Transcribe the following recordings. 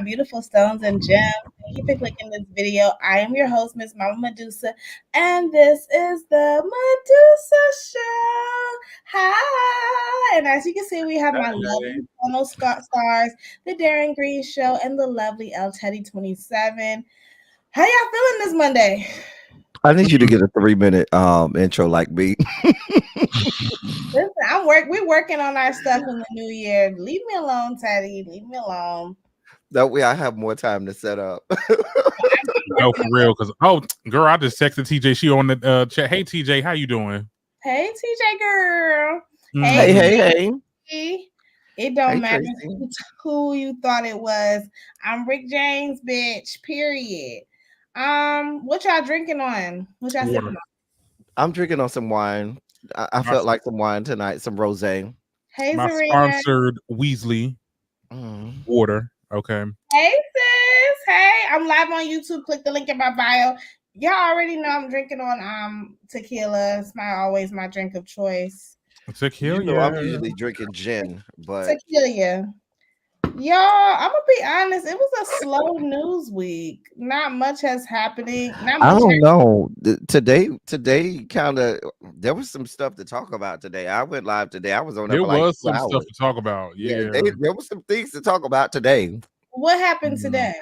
beautiful stones and gems. Thank you for clicking this video. I am your host, Miss Mama Medusa, and this is the Medusa Show. Hi! And as you can see, we have my lovely fellow stars, the Darren Green Show, and the lovely El Teddy 27. How y'all feeling this Monday? I need you to get a 3-minute intro like me. Listen, we're working on our stuff in the new year. Leave me alone, Teddy. Leave me alone. That way I have more time to set up. No, for real. Because girl, I just texted TJ. She on the chat. Hey, TJ, how you doing? Hey, TJ girl. Hey. It don't Hey, matter Tracy. who you thought it was. I'm Rick James, bitch. Period. What y'all drinking on? What y'all sipping on? I'm drinking on some wine. I felt like some wine tonight, some rosé. Hey, My Zarina. sponsored Weasley water. Okay. Hey, sis. Hey, I'm live on YouTube. Click the link in my bio. Y'all already know I'm drinking on tequila. It's always my drink of choice. Tequila. You know, I'm usually drinking gin, but tequila. Y'all, I'm gonna be honest. It was a slow news week. Not much has happening. I don't know. Today, kind of there was some stuff to talk about today. I went live today. I was on there for like 2 some hours. stuff to talk about. Yeah, there was some things to talk about today. What happened today?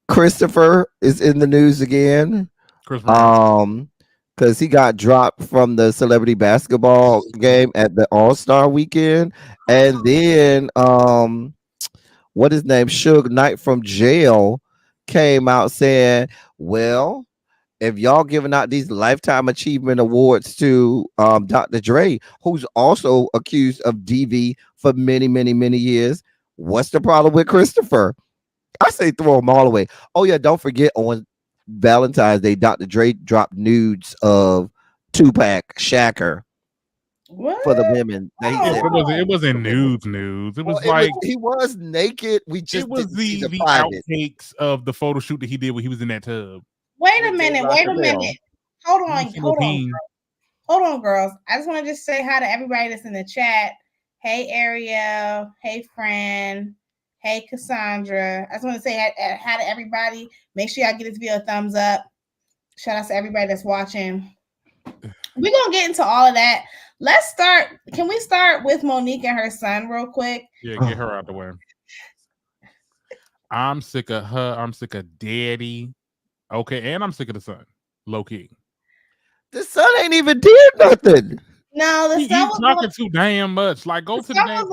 Christopher is in the news again. Because he got dropped from the celebrity basketball game at the All-Star weekend, and then what his name, Suge Knight from jail, came out saying, well, if y'all giving out these lifetime achievement awards to Dr. Dre, who's also accused of DV for many, many, many years, what's the problem with Christopher? I say throw them all away. Oh yeah, don't forget on Valentine's Day, Dr. Dre dropped nudes of Tupac Shakur. What? For the women. It wasn't nudes. It was he was naked. We just it was the outtakes of the photo shoot that he did when he was in that tub. Wait a minute. Hold on, girls. I just want to say hi to everybody that's in the chat. Hey, Ariel. Hey, Fran. Hey, Cassandra. I just want to say hi to everybody. Make sure y'all get this video a thumbs up. Shout out to everybody that's watching. We're going to get into all of that. Let's start. Can we start with Monique and her son real quick? Yeah, get her out the way. I'm sick of her. I'm sick of daddy. Okay, and I'm sick of the son. Low key. The son ain't even did nothing. No, the son was talking too damn much. Like, go to the damn.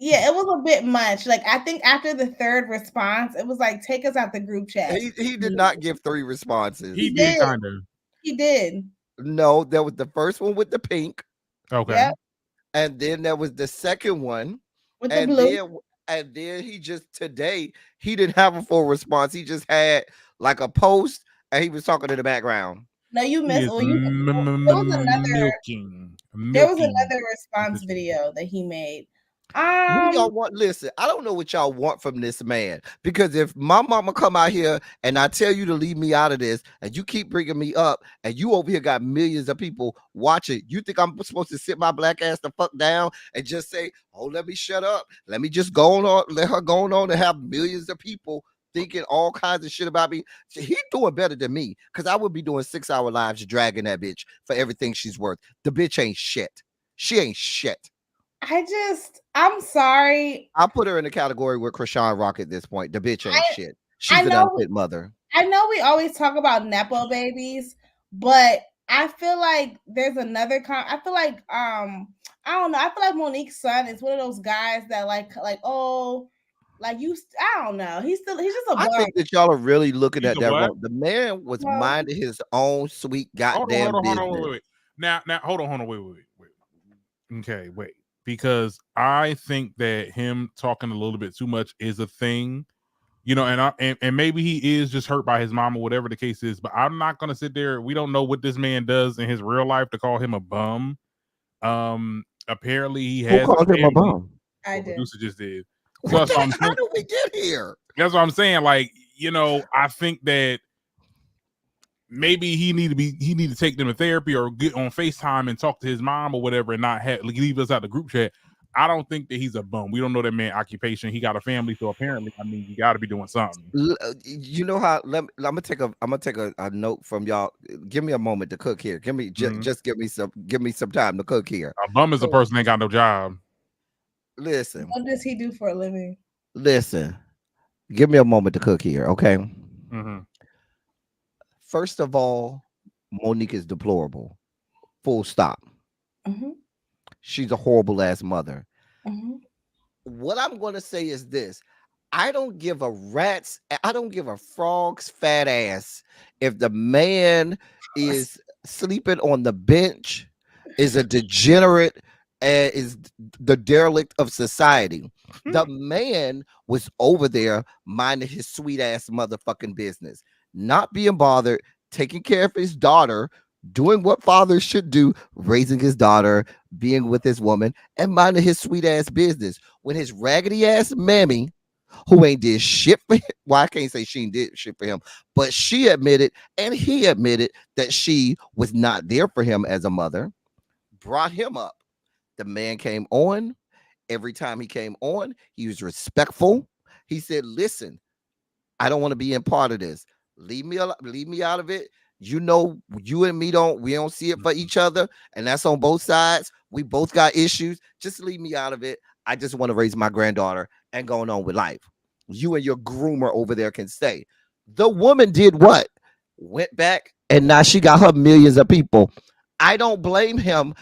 Yeah, it was a bit much. Like, I think after the third response, it was like, take us out the group chat. He did not give 3 responses. He did kind of. He did. No, there was the first one with the pink. Okay. Yep. And then there was the second one. With the blue. And then he just today, he didn't have a full response. He just had like a post and he was talking in the background. No, you missed. There was another response video that he made. What y'all want? Listen, I don't know what y'all want from this man, because if my mama come out here and I tell you to leave me out of this and you keep bringing me up and you over here got millions of people watching, you think I'm supposed to sit my black ass the fuck down and just say, oh, let me shut up, let me just go on, let her go on and have millions of people thinking all kinds of shit about me? He's doing better than me, because I would be doing 6-hour lives dragging that bitch for everything she's worth. The bitch ain't shit. She ain't shit. I'm sorry. I'll put her in the category with Krishan Rock at this point. The bitch ain't shit. She's an unfit mother. I know we always talk about Nepo babies, but I feel like there's another I feel like I don't know. I feel like Monique's son is one of those guys that like oh, like you, I don't know. He's just a bum. I think that y'all are really looking at that wrong. The man was minding his own sweet goddamn business. Wait. Now hold on, wait. Okay, wait. Because I think that him talking a little bit too much is a thing, you know, and maybe he is just hurt by his mom or whatever the case is. But I'm not gonna sit there. We don't know what this man does in his real life to call him a bum. Apparently he has. Who called him a bum? I did. Producer just did. So how did we get here? That's what I'm saying. Like, you know, I think that maybe he need to take them to therapy or get on FaceTime and talk to his mom or whatever and not leave us out the group chat. I don't think that he's a bum. We don't know that man occupation. He got a family, so apparently, I mean, you got to be doing something. You know how? I'm gonna take a note from y'all. Give me a moment to cook here. Give me just give me some time to cook here. A bum is a person that ain't got no job. Listen. What does he do for a living? Listen. Give me a moment to cook here, okay? Mm-hmm. First of all, Monique is deplorable. Full stop. Mm-hmm. She's a horrible ass mother. Mm-hmm. What I'm going to say is this. I don't give a frog's fat ass if the man is sleeping on the bench, is a degenerate, and is the derelict of society. The man was over there minding his sweet ass motherfucking business, not being bothered, taking care of his daughter, doing what fathers should do, raising his daughter, being with his woman, and minding his sweet ass business. When his raggedy ass mammy, who ain't did shit for him, well, I can't say she did shit for him, but she admitted and he admitted that she was not there for him as a mother, brought him up. The man came on. Every time he came on, he was respectful. He said, listen, I don't want to be in part of this. Leave me out of it. You know, you and me we don't see it for each other, and that's on both sides. We both got issues. Just leave me out of it. I just want to raise my granddaughter and going on with life. You and your groomer over there can stay. The woman did what? Went back, and now she got her millions of people. I don't blame him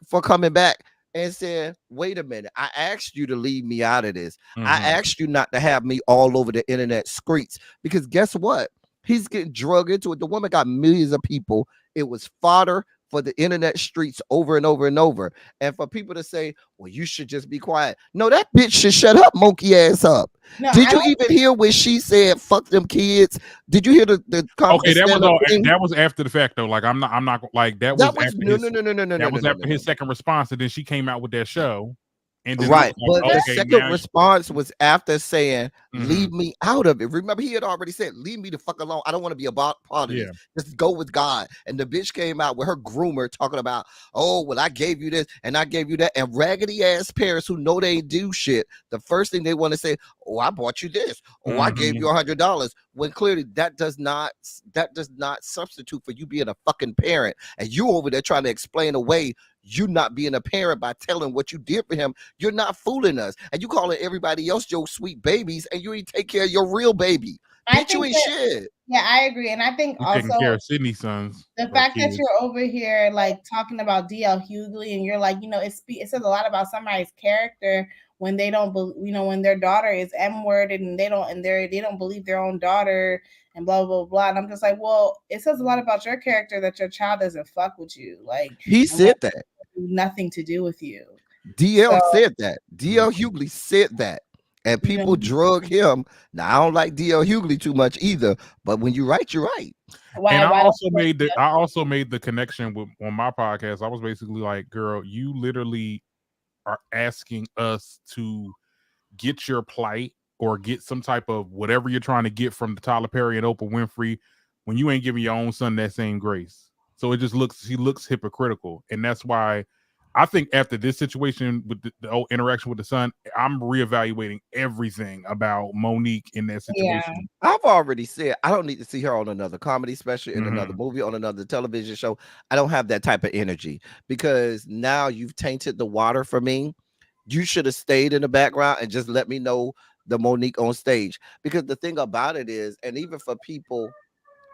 for coming back and saying, wait a minute, I asked you to leave me out of this. Mm-hmm. I asked you not to have me all over the internet streets, because guess what? He's getting drugged into it. The woman got millions of people. It was fodder for the internet streets over and over and over. And for people to say, well, you should just be quiet. No, that bitch should shut up, monkey ass up. No, did you even hear when she said, fuck them kids? Did you hear the okay, that was after the fact though. Like I'm not like that was after no. That was after his second response, and then she came out with that show. And then right, like, but the second response was after saying, leave me out of it. Remember, he had already said, leave me the fuck alone. I don't want to be a part of this. Just go with God. And the bitch came out with her groomer talking about, oh, well, I gave you this and I gave you that. And raggedy ass parents who know they do shit, the first thing they want to say, oh, I bought you this. Oh, I gave you $100. When clearly that does not substitute for you being a fucking parent. And you over there trying to explain away you not being a parent by telling what you did for him. You're not fooling us. And you calling everybody else your sweet babies, and you ain't take care of your real baby. Bitch, you ain't shit. Yeah, I agree. And I think you're also taking care of Sydney's sons. The fact that you're over here like talking about DL Hughley, and you're like, you know, it says a lot about somebody's character when they don't when their daughter is M-worded and they don't believe their own daughter and blah blah blah. And I'm just like, well, it says a lot about your character that your child doesn't fuck with you. Like he said that. Nothing to do with you. DL said that. DL Hughley said that. And people drug him. Now I don't like DL Hughley too much either, but when you're right, you're right. I also made the connection on my podcast. I was basically like, girl, you literally are asking us to get your plight or get some type of whatever you're trying to get from the Tyler Perry and Oprah Winfrey when you ain't giving your own son that same grace. So it just he looks hypocritical. And that's why I think after this situation with the whole interaction with the son, I'm reevaluating everything about Monique in that situation. Yeah. I've already said I don't need to see her on another comedy special, in another movie, on another television show. I don't have that type of energy, because now you've tainted the water for me. You should have stayed in the background and just let me know the Monique on stage. Because the thing about it is, and even for people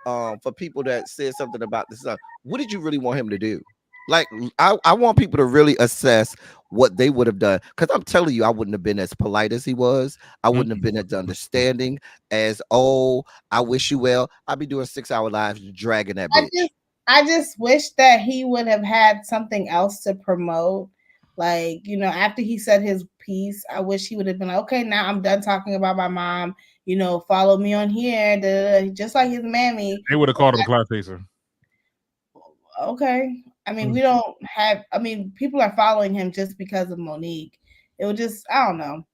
that said something about the son, what did you really want him to do? Like, I want people to really assess what they would have done, because I'm telling you, I wouldn't have been as polite as he was. I wouldn't have been as understanding as, oh, I wish you well. I'd be doing 6-hour lives dragging that bitch. I just wish that he would have had something else to promote. Like, you know, after he said his piece, I wish he would have been like, okay, now I'm done talking about my mom. You know, follow me on here, just like his mammy. They would have called him a clout chaser. Okay. I mean, we don't have, I mean, people are following him just because of Monique. It would just, I don't know.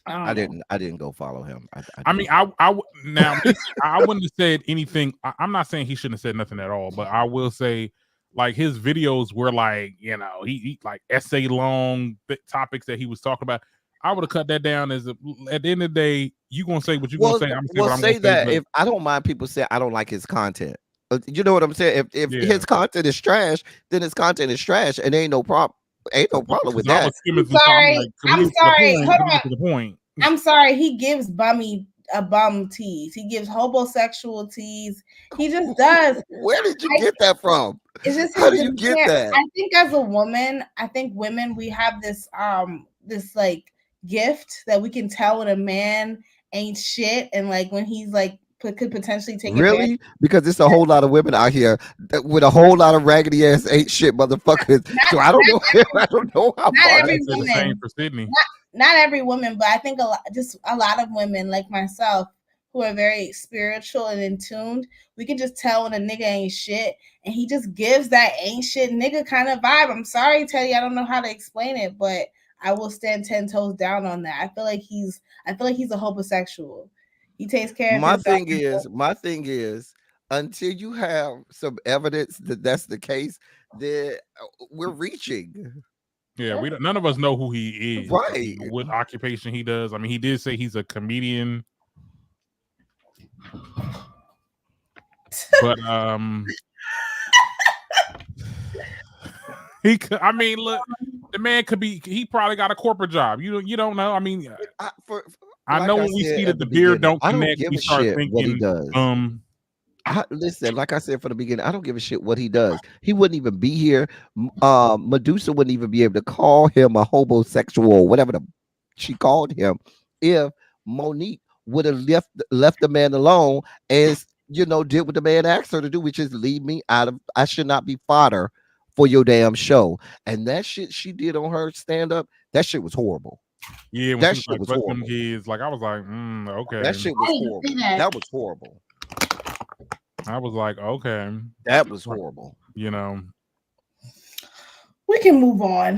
I didn't go follow him. I mean, I wouldn't have said anything. I'm not saying he shouldn't have said nothing at all, but I will say, like his videos were like, you know, he like essay long topics that he was talking about. I would have cut that down as at the end of the day, you gonna say what you gonna say. I'm well, gonna say that say, if I don't mind people say I don't like his content. You know what I'm saying? If his content is trash, then his content is trash, and ain't no problem. Ain't no problem with that. I'm sorry. I'm sorry. Hold on. To the point. I'm sorry. He gives a bum tease. He gives homosexual tease. He just does. Where did you get that from? It's just how do you get that? I think as a woman, I think women, we have this this like gift that we can tell when a man ain't shit, and like when he's like could potentially take advantage. Because it's a whole lot of women out here with a whole lot of raggedy ass ain't shit motherfuckers. So I don't know. I don't know how not far every that's woman. The same for Sydney. Not every woman, but I think a lot of women like myself who are very spiritual and in tuned, we can just tell when a nigga ain't shit, and he just gives that ain't shit nigga kind of vibe. I'm sorry, Teddy, I don't know how to explain it, but I will stand 10 toes down on that. I feel like he's a homosexual. He takes care of my thing is until you have some evidence that that's the case, then we're reaching. Yeah, none of us know who he is, right? What occupation he does. I mean, he did say he's a comedian, but he could. I mean, look, the man could be. He probably got a corporate job. You don't know. I mean, I know when we see that the beard don't connect, we start thinking what he does. Listen, like I said from the beginning, I don't give a shit what he does. He wouldn't even be here. Medusa wouldn't even be able to call him a homosexual, whatever she called him, if Monique would have left the man alone and did what the man asked her to do, which is leave me out of. I should not be fodder for your damn show. And that shit she did on her stand up, that shit was horrible. Yeah, when that shit was horrible. Kids, like I was like, okay, that shit was horrible. That was horrible. I was like, okay, that was horrible. You know, we can move on.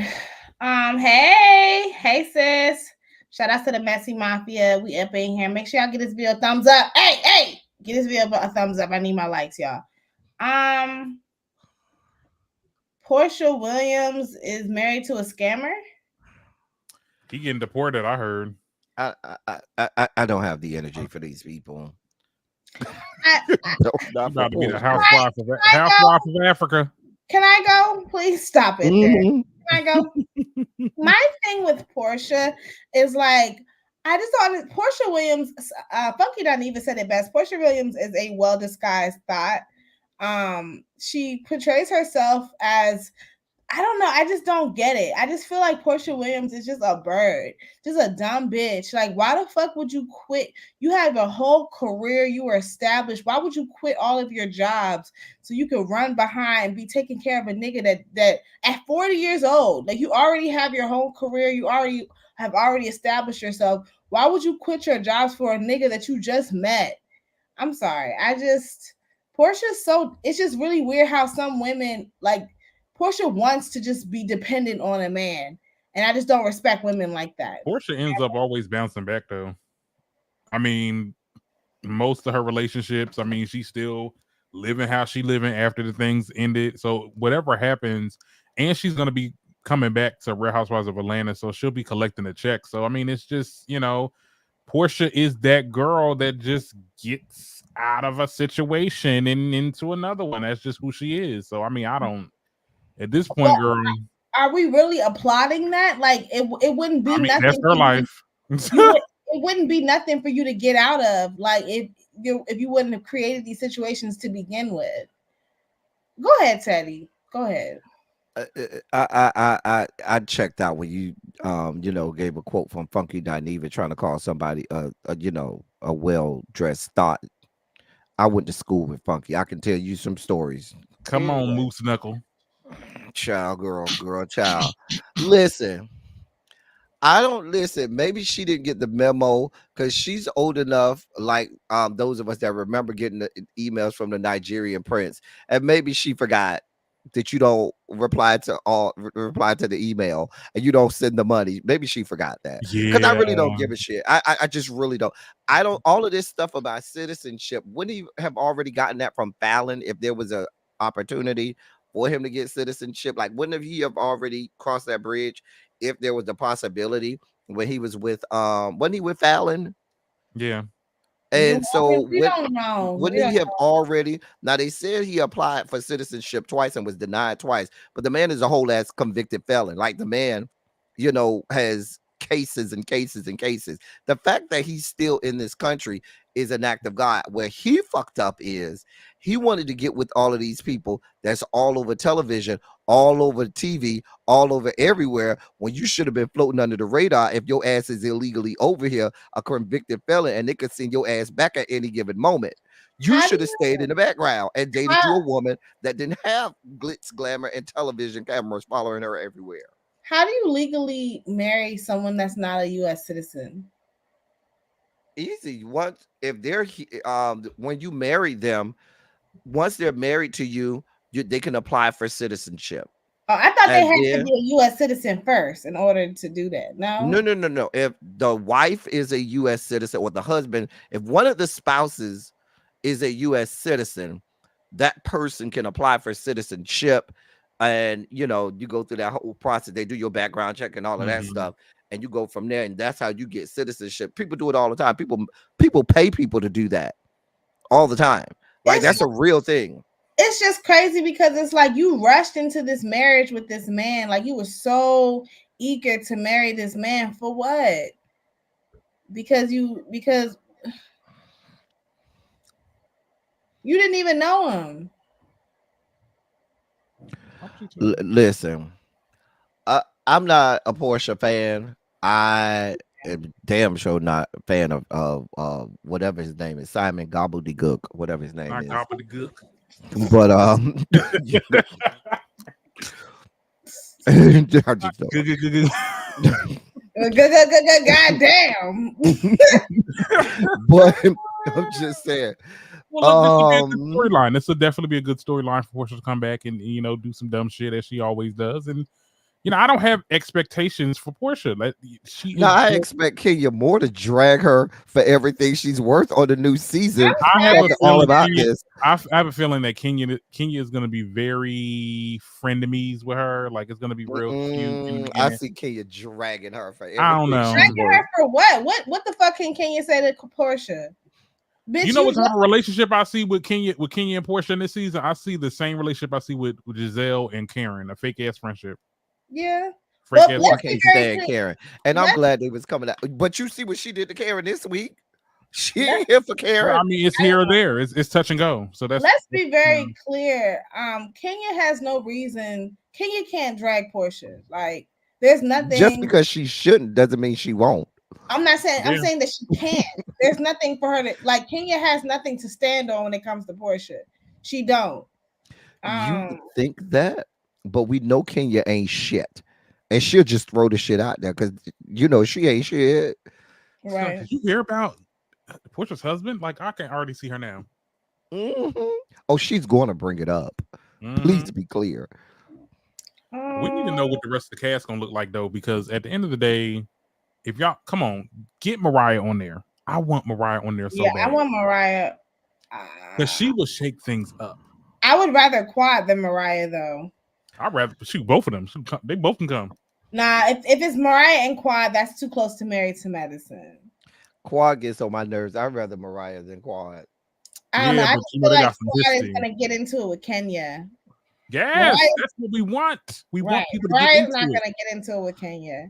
Hey, sis. Shout out to the Messy Mafia. We up in here. Make sure y'all get this video a thumbs up. Hey, get this video a thumbs up. I need my likes, y'all. Portia Williams is married to a scammer. He getting deported, I heard. I don't have the energy for these people. About to be the housewife of Africa. Can I go? Please stop it. Can I go? My thing with Portia is like, I just thought Portia Williams, Funky Don even said it best. Portia Williams is a well-disguised thought. She portrays herself as, I don't know, I just don't get it. I just feel like Portia Williams is just a bird, just a dumb bitch. Like, why the fuck would you quit? You have a whole career, you were established. Why would you quit all of your jobs so you could run behind and be taking care of a nigga that at 40 years old, like you already have your whole career, you have established yourself. Why would you quit your jobs for a nigga that you just met? I'm sorry. Portia's it's just really weird how some women, like, Portia wants to just be dependent on a man, and I just don't respect women like that. Portia ends up always bouncing back, though. I mean, most of her relationships, I mean, she's still living how she living after the things ended. So whatever happens, and she's going to be coming back to Real Housewives of Atlanta, so she'll be collecting a check. So, I mean, it's just, Portia is that girl that just gets out of a situation and into another one. That's just who she is. So, I mean, I don't. At this point, girl, are we really applauding that? Like, it wouldn't be nothing. That's her life. It wouldn't be nothing for you to get out of. Like, if you wouldn't have created these situations to begin with. Go ahead, Teddy. Go ahead. I checked out when you gave a quote from Funky Dineva trying to call somebody a well-dressed thought. I went to school with Funky. I can tell you some stories. Come on, Moose Knuckle. Child, girl, child. Listen, I don't listen. Maybe she didn't get the memo because she's old enough, like those of us that remember getting the emails from the Nigerian prince, and maybe she forgot that you don't reply to the email and you don't send the money. Maybe she forgot that. Because I really don't give a shit. I just really don't. I don't. All of this stuff about citizenship, wouldn't he have already gotten that from Fallon if there was a opportunity for him to get citizenship? Like, wouldn't he have already crossed that bridge if there was the possibility when he was with wasn't he with Fallon? Yeah. And so we don't know. Wouldn't he have already? Now they said he applied for citizenship twice and was denied twice, but the man is a whole ass convicted felon. Like the man, has cases and cases and cases. The fact that he's still in this country is an act of God. Where he fucked up is he wanted to get with all of these people that's all over television, all over TV, all over everywhere, when you should have been floating under the radar if your ass is illegally over here, a convicted felon, and they could send your ass back at any given moment. You should have stayed in the background and dated you a woman that didn't have glitz, glamour, and television cameras following her everywhere. How do you legally marry someone that's not a U.S. citizen? Easy. Once if they're when you marry them, once they're married to you, they can apply for citizenship. Oh, I thought they had to be a U.S. citizen first in order to do that. No. If the wife is a U.S. citizen or the husband, if one of the spouses is a U.S. citizen, that person can apply for citizenship. And you go through that whole process. They do your background check and all of that stuff, and you go from there. And that's how you get citizenship. People do it all the time. People pay people to do that all the time. Like that's a real thing. It's just crazy because it's like you rushed into this marriage with this man. Like you were so eager to marry this man for what? Because you didn't even know him. Listen, I'm not a Portia fan. I am damn sure not a fan of whatever his name is, Simon Gobbledygook, whatever his name is. Gobbledygook. But goddamn. But I'm just saying. Well, storyline. This would definitely be a good storyline for Portia to come back and do some dumb shit as she always does. And I don't have expectations for Portia. I expect Kenya more to drag her for everything she's worth on the new season. I have a feeling that Kenya is going to be very frenemies with her. Like it's going to be real cute. I see Kenya dragging her for everything. I don't know. Dragging her for what? What the fuck can Kenya say to Portia? Bitch, what type of relationship I see with Kenya and Portia in this season? I see the same relationship I see with Giselle and Karen, a fake ass friendship. Yeah. I can't stand Karen. And I'm glad they was coming out. But you see what she did to Karen this week? She ain't here for Karen. Well, I mean, it's here or there. It's touch and go. So let's be very clear. Kenya has no reason. Kenya can't drag Portia. Like there's nothing. Just because she shouldn't doesn't mean she won't. I'm not saying I'm saying that she can't. There's nothing for her to like. Kenya has nothing to stand on when it comes to Portia. She don't. You think that? But we know Kenya ain't shit. And she'll just throw the shit out there because she ain't shit. Right. Did you hear about Portia's husband? Like I can already see her now. Oh, she's going to bring it up. Please be clear. We need to know what the rest of the cast gonna look like though, because at the end of the day, if y'all come on, get Mariah on there. I want Mariah on there so bad. I want Mariah. Because she will shake things up. I would rather Quad than Mariah though. I'd rather shoot both of them. They both can come. Nah, if it's Mariah and Quad, that's too close to Married to Medicine. Quad gets on my nerves. I'd rather Mariah than Quad. I don't know. I just feel like Quad is gonna get into it with Kenya. Yes, that's what we want. We want people to get into it. Mariah's not gonna get into it with Kenya.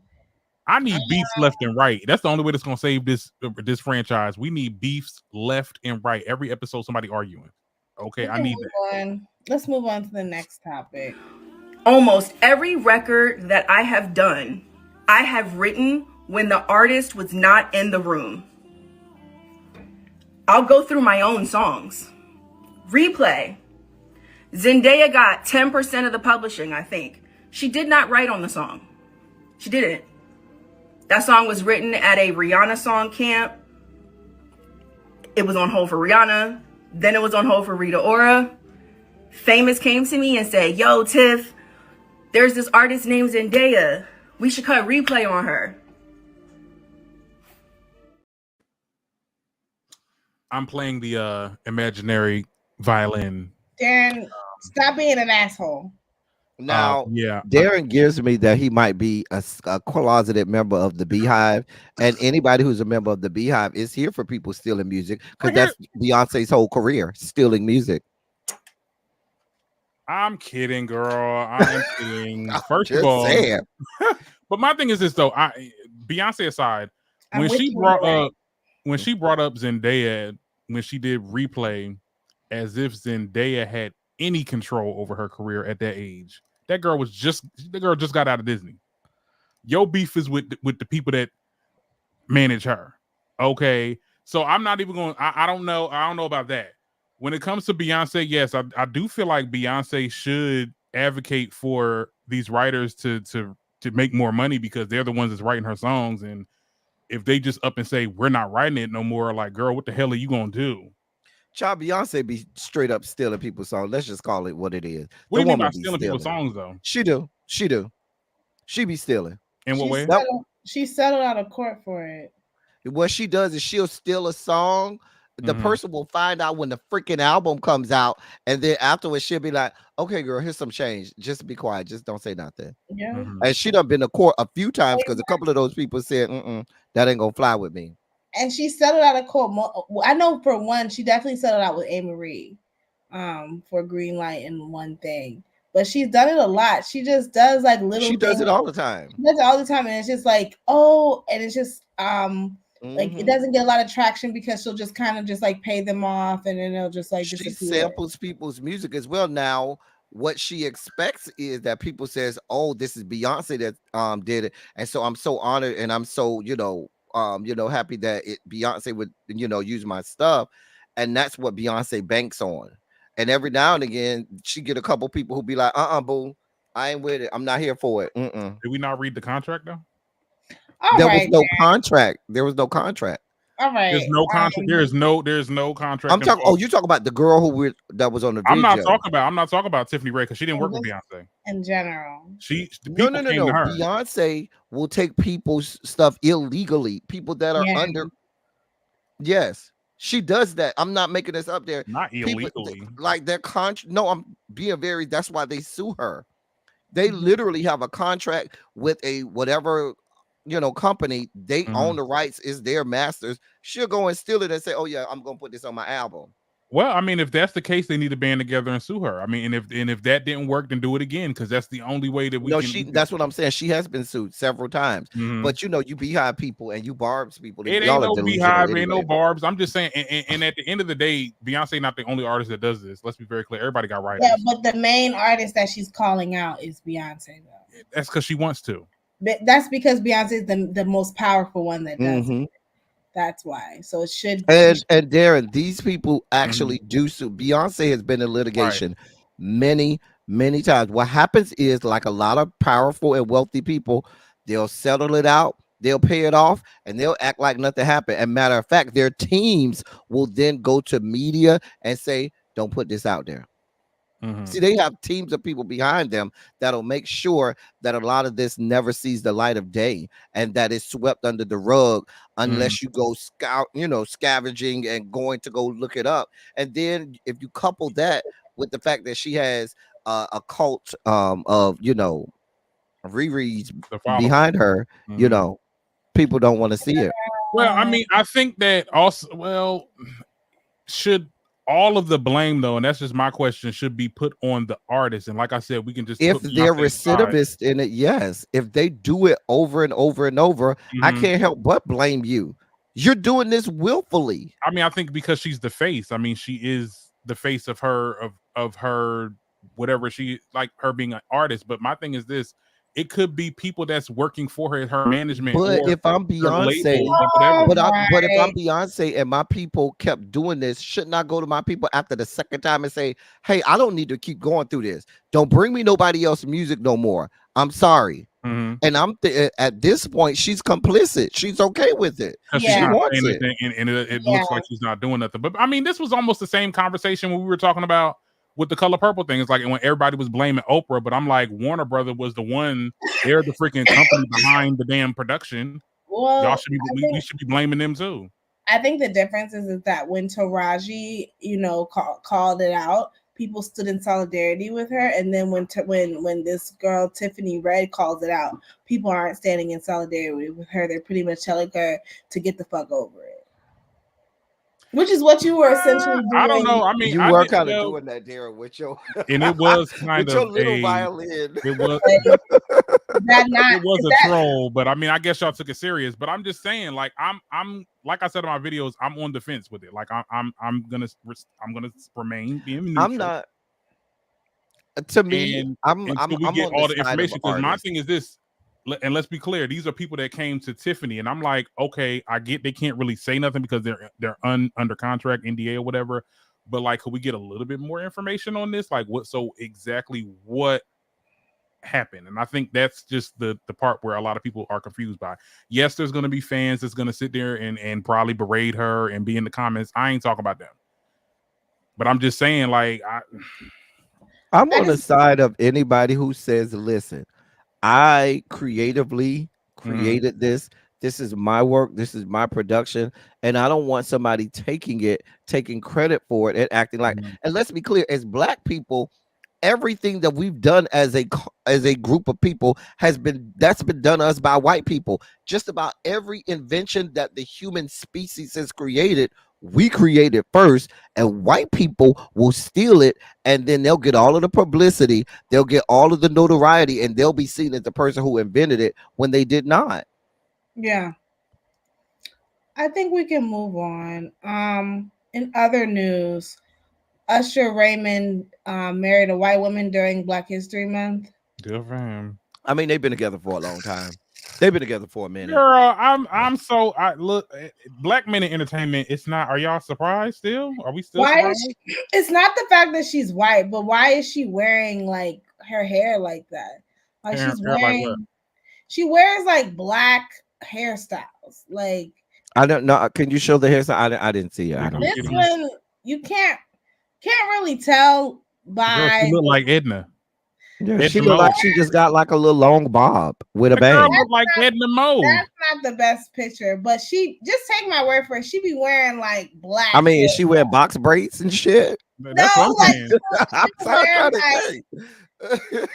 I need beefs left and right. That's the only way that's gonna save this franchise. We need beefs left and right. Every episode, somebody arguing. Okay, I need that. Let's move on to the next topic. Almost every record that I have done, I have written when the artist was not in the room. I'll go through my own songs. Replay. Zendaya got 10% of the publishing, I think. She did not write on the song. She didn't. That song was written at a Rihanna song camp. It was on hold for Rihanna. Then it was on hold for Rita Ora. Famous came to me and said, yo, Tiff, there's this artist named Zendaya. We should cut Replay on her. I'm playing the imaginary violin. Darren, Stop being an asshole. Now, yeah, Darren gives me that he might be a closeted member of the Beehive, and anybody who's a member of the Beehive is here for people stealing music because that's Beyonce's whole career, stealing music. I'm kidding, girl. I'm kidding. First of Just all, saying. but my thing is this though. Beyonce aside, I'm when with she you brought on that. up when she brought up Zendaya when she did Replay, as if Zendaya had any control over her career at that age. The girl just got out of Disney. Your beef is with the people that manage her. Okay. So I'm not even going, I don't know. I don't know about that. When it comes to Beyonce, yes, I do feel like Beyonce should advocate for these writers to make more money because they're the ones that's writing her songs. And if they just up and say, we're not writing it no more, like, girl, what the hell are you going to do? Child, Beyonce be straight up stealing people's songs. Let's just call it what it is. What do you mean by stealing people's songs, though? She do. She be stealing. In what way? She settled out of court for it. What she does is she'll steal a song. The person will find out when the freaking album comes out, and then afterwards she'll be like, "Okay, girl, here's some change. Just be quiet. Just don't say nothing." Yeah. And she done been to court a few times because a couple of those people said, "That ain't gonna fly with me." And she settled out of court. I know for one, she definitely settled out with A. Marie, for Greenlight and one thing. But she's done it a lot. She just does like little. She does it all the time. She does it all the time, and it's just like, oh, and it's just like it doesn't get a lot of traction because she'll just kind of just like pay them off, and then they'll just like she disappear. samples people's music as well. Now, what she expects is that people says, "Oh, this is Beyonce that did it," and so I'm so honored and I'm so happy that Beyonce would use my stuff, and that's what Beyonce banks on. And every now and again, she get a couple people who be like, "Boo, I ain't with it. I'm not here for it." Did we not read the contract though? There was no contract. There was no contract. All right. There's no contract. There's no contract. I'm talking. Oh, you talk about the girl that was on the video. I'm not talking about Tiffany Ray because she didn't work with Beyonce. In general. No. Beyonce will take people's stuff illegally. People that are under. Yes, she does that. I'm not making this up there. Not illegally. Like their contract. No, I'm being very. That's why they sue her. They literally have a contract with a whatever company. They own the rights. Is their masters. She'll go and steal it and say, "Oh yeah, I'm gonna put this on my album." Well, I mean, if that's the case, they need to band together and sue her. I mean, and if that didn't work, then do it again because that's the only way that we. No, that's what I'm saying. She has been sued several times, but you Beehive people and you Barb's people. It ain't no Beehive, ain't no Barb's. I'm just saying, and at the end of the day, Beyonce not the only artist that does this. Let's be very clear. Everybody got writers. Yeah, but the main artist that she's calling out is Beyonce, though. That's because she wants to. But that's because Beyonce is the most powerful one that does it. That's why. So it should. And Darren, these people actually do sue. Beyonce has been in litigation many times. What happens is, like a lot of powerful and wealthy people, they'll settle it out, they'll pay it off, and they'll act like nothing happened. And matter of fact, their teams will then go to media and say, "Don't put this out there." See, they have teams of people behind them that'll make sure that a lot of this never sees the light of day and that is swept under the rug unless you go scavenging and going to go look it up. And then if you couple that with the fact that she has a cult of rereads behind her, people don't want to see it. Well, I mean, I think that also, should all of the blame, though, and that's just my question, should be put on the artist. And like I said, we can just if they're recidivist in it, yes. If they do it over and over and over, I can't help but blame you. You're doing this willfully. I mean, I think because she's the face. I mean, she is the face of her of her whatever she like her being an artist. But my thing is this. It could be people that's working for her management. But if I'm Beyonce, but if I'm Beyonce and my people kept doing this, shouldn't I go to my people after the second time and say, "Hey, I don't need to keep going through this. Don't bring me nobody else's music no more. I'm sorry." And at this point, she's complicit. She's okay with it. She wants it, and it looks like she's not doing nothing. But I mean, this was almost the same conversation when we were talking about with the Color Purple thing. It's like when everybody was blaming Oprah, but I'm like, Warner Brother was the one. They're the freaking company behind the damn production. Well, y'all should be. We should be blaming them too. I think the difference is that when Taraji, called it out, people stood in solidarity with her, and then when this girl Tiffany Red calls it out, people aren't standing in solidarity with her. They're pretty much telling her to get the fuck over it. Which is what you were essentially doing. I don't know. I mean, you were kind of doing that, Darren, with your and it was kind with of your little violin. It was it was a troll, but I mean, I guess y'all took it serious. But I'm just saying, like, I'm like I said in my videos, I'm on the fence with it. Like, I'm gonna remain being neutral. I'm not. To me, until we get all the information. Because my thing is this. And let's be clear, these are people that came to Tiffany, and I'm like, okay, I get they can't really say nothing because they're under contract, NDA or whatever. But like, could we get a little bit more information on this? Like, exactly what happened? And I think that's just the part where a lot of people are confused by. Yes, there's going to be fans that's going to sit there and probably berate her and be in the comments. I ain't talking about them, but I'm just saying, like, I'm on the side of anybody who says, listen, I creatively created this. This is my work. This is my production. And I don't want somebody taking credit for it and acting like, and let's be clear, as Black people, everything that we've done as a group of people that's been done to us by white people. Just about every invention that the human species has created, we created first, and white people will steal it, and then they'll get all of the publicity, they'll get all of the notoriety, and they'll be seen as the person who invented it when they did not. Yeah. I think we can move on. In other news, Usher Raymond married a white woman during Black History Month. Good for him. I mean, they've been together for a long time. They've been together for a minute. Girl, I look, Black men in entertainment. It's not. Are y'all surprised still? Are we still surprised? It's not the fact that she's white, but why is she wearing like her hair like that? Like she wears like Black hairstyles. Like, I don't know. Can you show the hairstyle? I didn't see it. I don't. This one you can't really tell by. Girl, she look like Edna. Yeah, she look like she just got like a little long bob with a bang. Look like Edna Mode. That's not the best picture, but she just take my word for it. She be wearing like Black. I mean, is she wear box braids and shit? That's what I'm saying. I'm trying to say.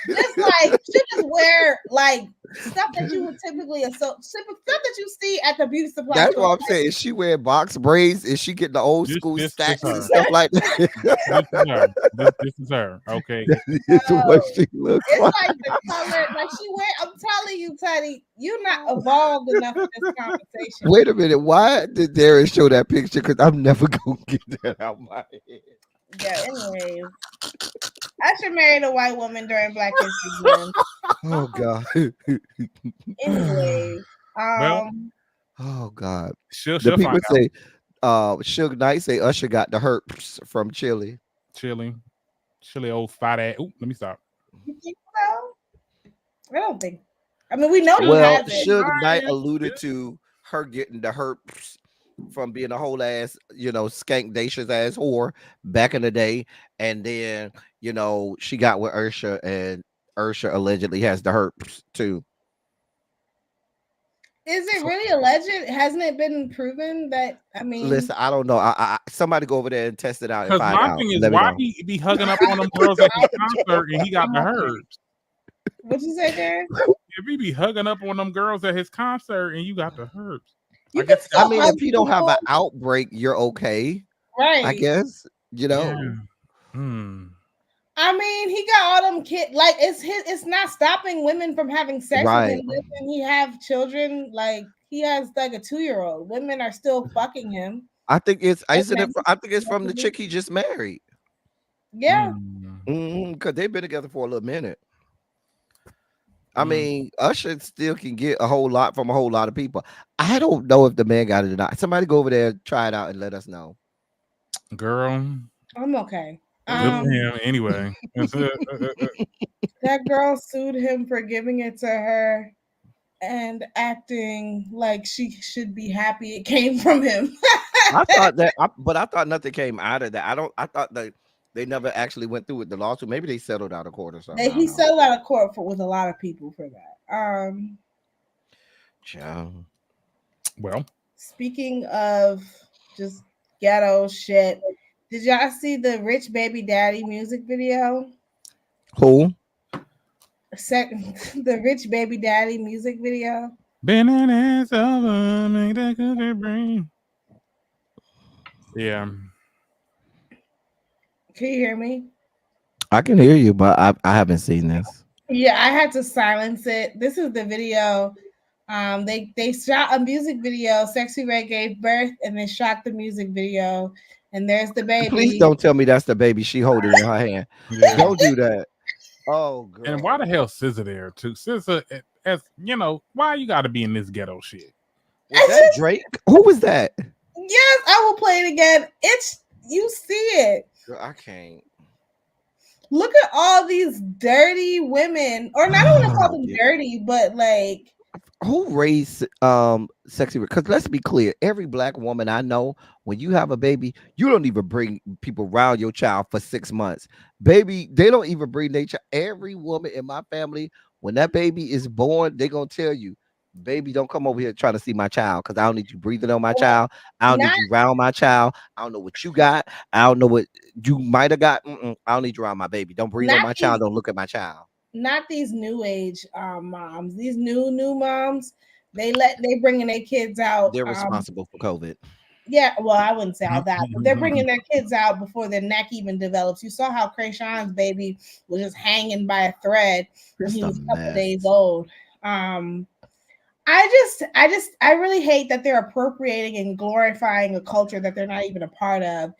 Just like she just wear like stuff that you would typically stuff that you see at the beauty supply. That's what I'm saying. Is she wear box braids? Is she getting the old school stacks and stuff like that? This is her. Okay. This is what she looks like. Like the color, like she wear. I'm telling you, Teddy, you're not evolved enough for this conversation. Wait a minute. Why did Darren show that picture? Because I'm never gonna get that out of my head. Yeah. Anyways. Usher married a white woman during Black History Month. Oh God. Anyways, oh God. She'll people say, Suge Knight say Usher got the herpes from Chile. Chili old fat ass. Ooh, let me stop. You think so? I don't think. I mean, we know. Well, Suge Knight alluded to her getting the herpes from being a whole ass, skankdacious ass whore back in the day, and then she got with Usher, and Usher allegedly has the herpes too. Is it really alleged? Hasn't it been proven that? I mean, listen, I don't know. I somebody go over there and test it out. Because my thing is, why he be hugging up on them girls at his concert and he got the herpes? What you say there? If he be hugging up on them girls at his concert and you got the herpes. I mean, if you don't have an outbreak, you're okay. Right. I guess, Yeah. I mean, he got all them kids. Like, it's not stopping women from having sex with him. Listen, he have children. Like, he has like a 2-year-old. Women are still fucking him. I think it's from the chick he just married. Yeah. Because they've been together for a little minute. I mean, Usher still can get a whole lot from a whole lot of people. I don't know if the man got it or not. Somebody go over there, try it out, and let us know. Girl, I'm okay. Anyway, that girl sued him for giving it to her and acting like she should be happy it came from him. I thought nothing came out of that. I thought that they never actually went through with the lawsuit. Maybe they settled out of court or something. He settled out of court with a lot of people for that. Well, speaking of just ghetto shit, Did y'all see the Rich Baby Daddy music video? Who? The Rich Baby Daddy music video. Bananas over, make that cookie brain. Yeah. Can you hear me? I can hear you, but I haven't seen this. Yeah, I had to silence it. This is the video. They shot a music video. Sexy Red gave birth, and they shot the music video. And there's the baby. Please don't tell me that's the baby she holding in her hand. Yeah. Don't do that. Oh, God. And why the hell SZA there too? SZA, as you know, why you got to be in this ghetto shit? Was that Drake? Who was that? Yes, I will play it again. You see it. Girl, I can't. Look at all these dirty women, or not. I don't want to call them dirty, but like, who raised Sexy Red? Because let's be clear, every black woman I know, when you have a baby, you don't even bring people around your child for 6 months. Baby, they don't even bring their child. Every woman in my family, when that baby is born, they're gonna tell you, baby, don't come over here trying to see my child, because I don't need you breathing on my child. I don't need you around my child. I don't know what you got. I don't know what you might have got. I don't need you around my baby. Don't breathe on my child. Don't look at my child. Not these new age moms. These new moms, they bringing their kids out. They're responsible for COVID. Yeah, well, I wouldn't say all that, but they're bringing their kids out before their neck even develops. You saw how Krayshawn's baby was just hanging by a thread when he was a couple days old. I really hate that they're appropriating and glorifying a culture that they're not even a part of.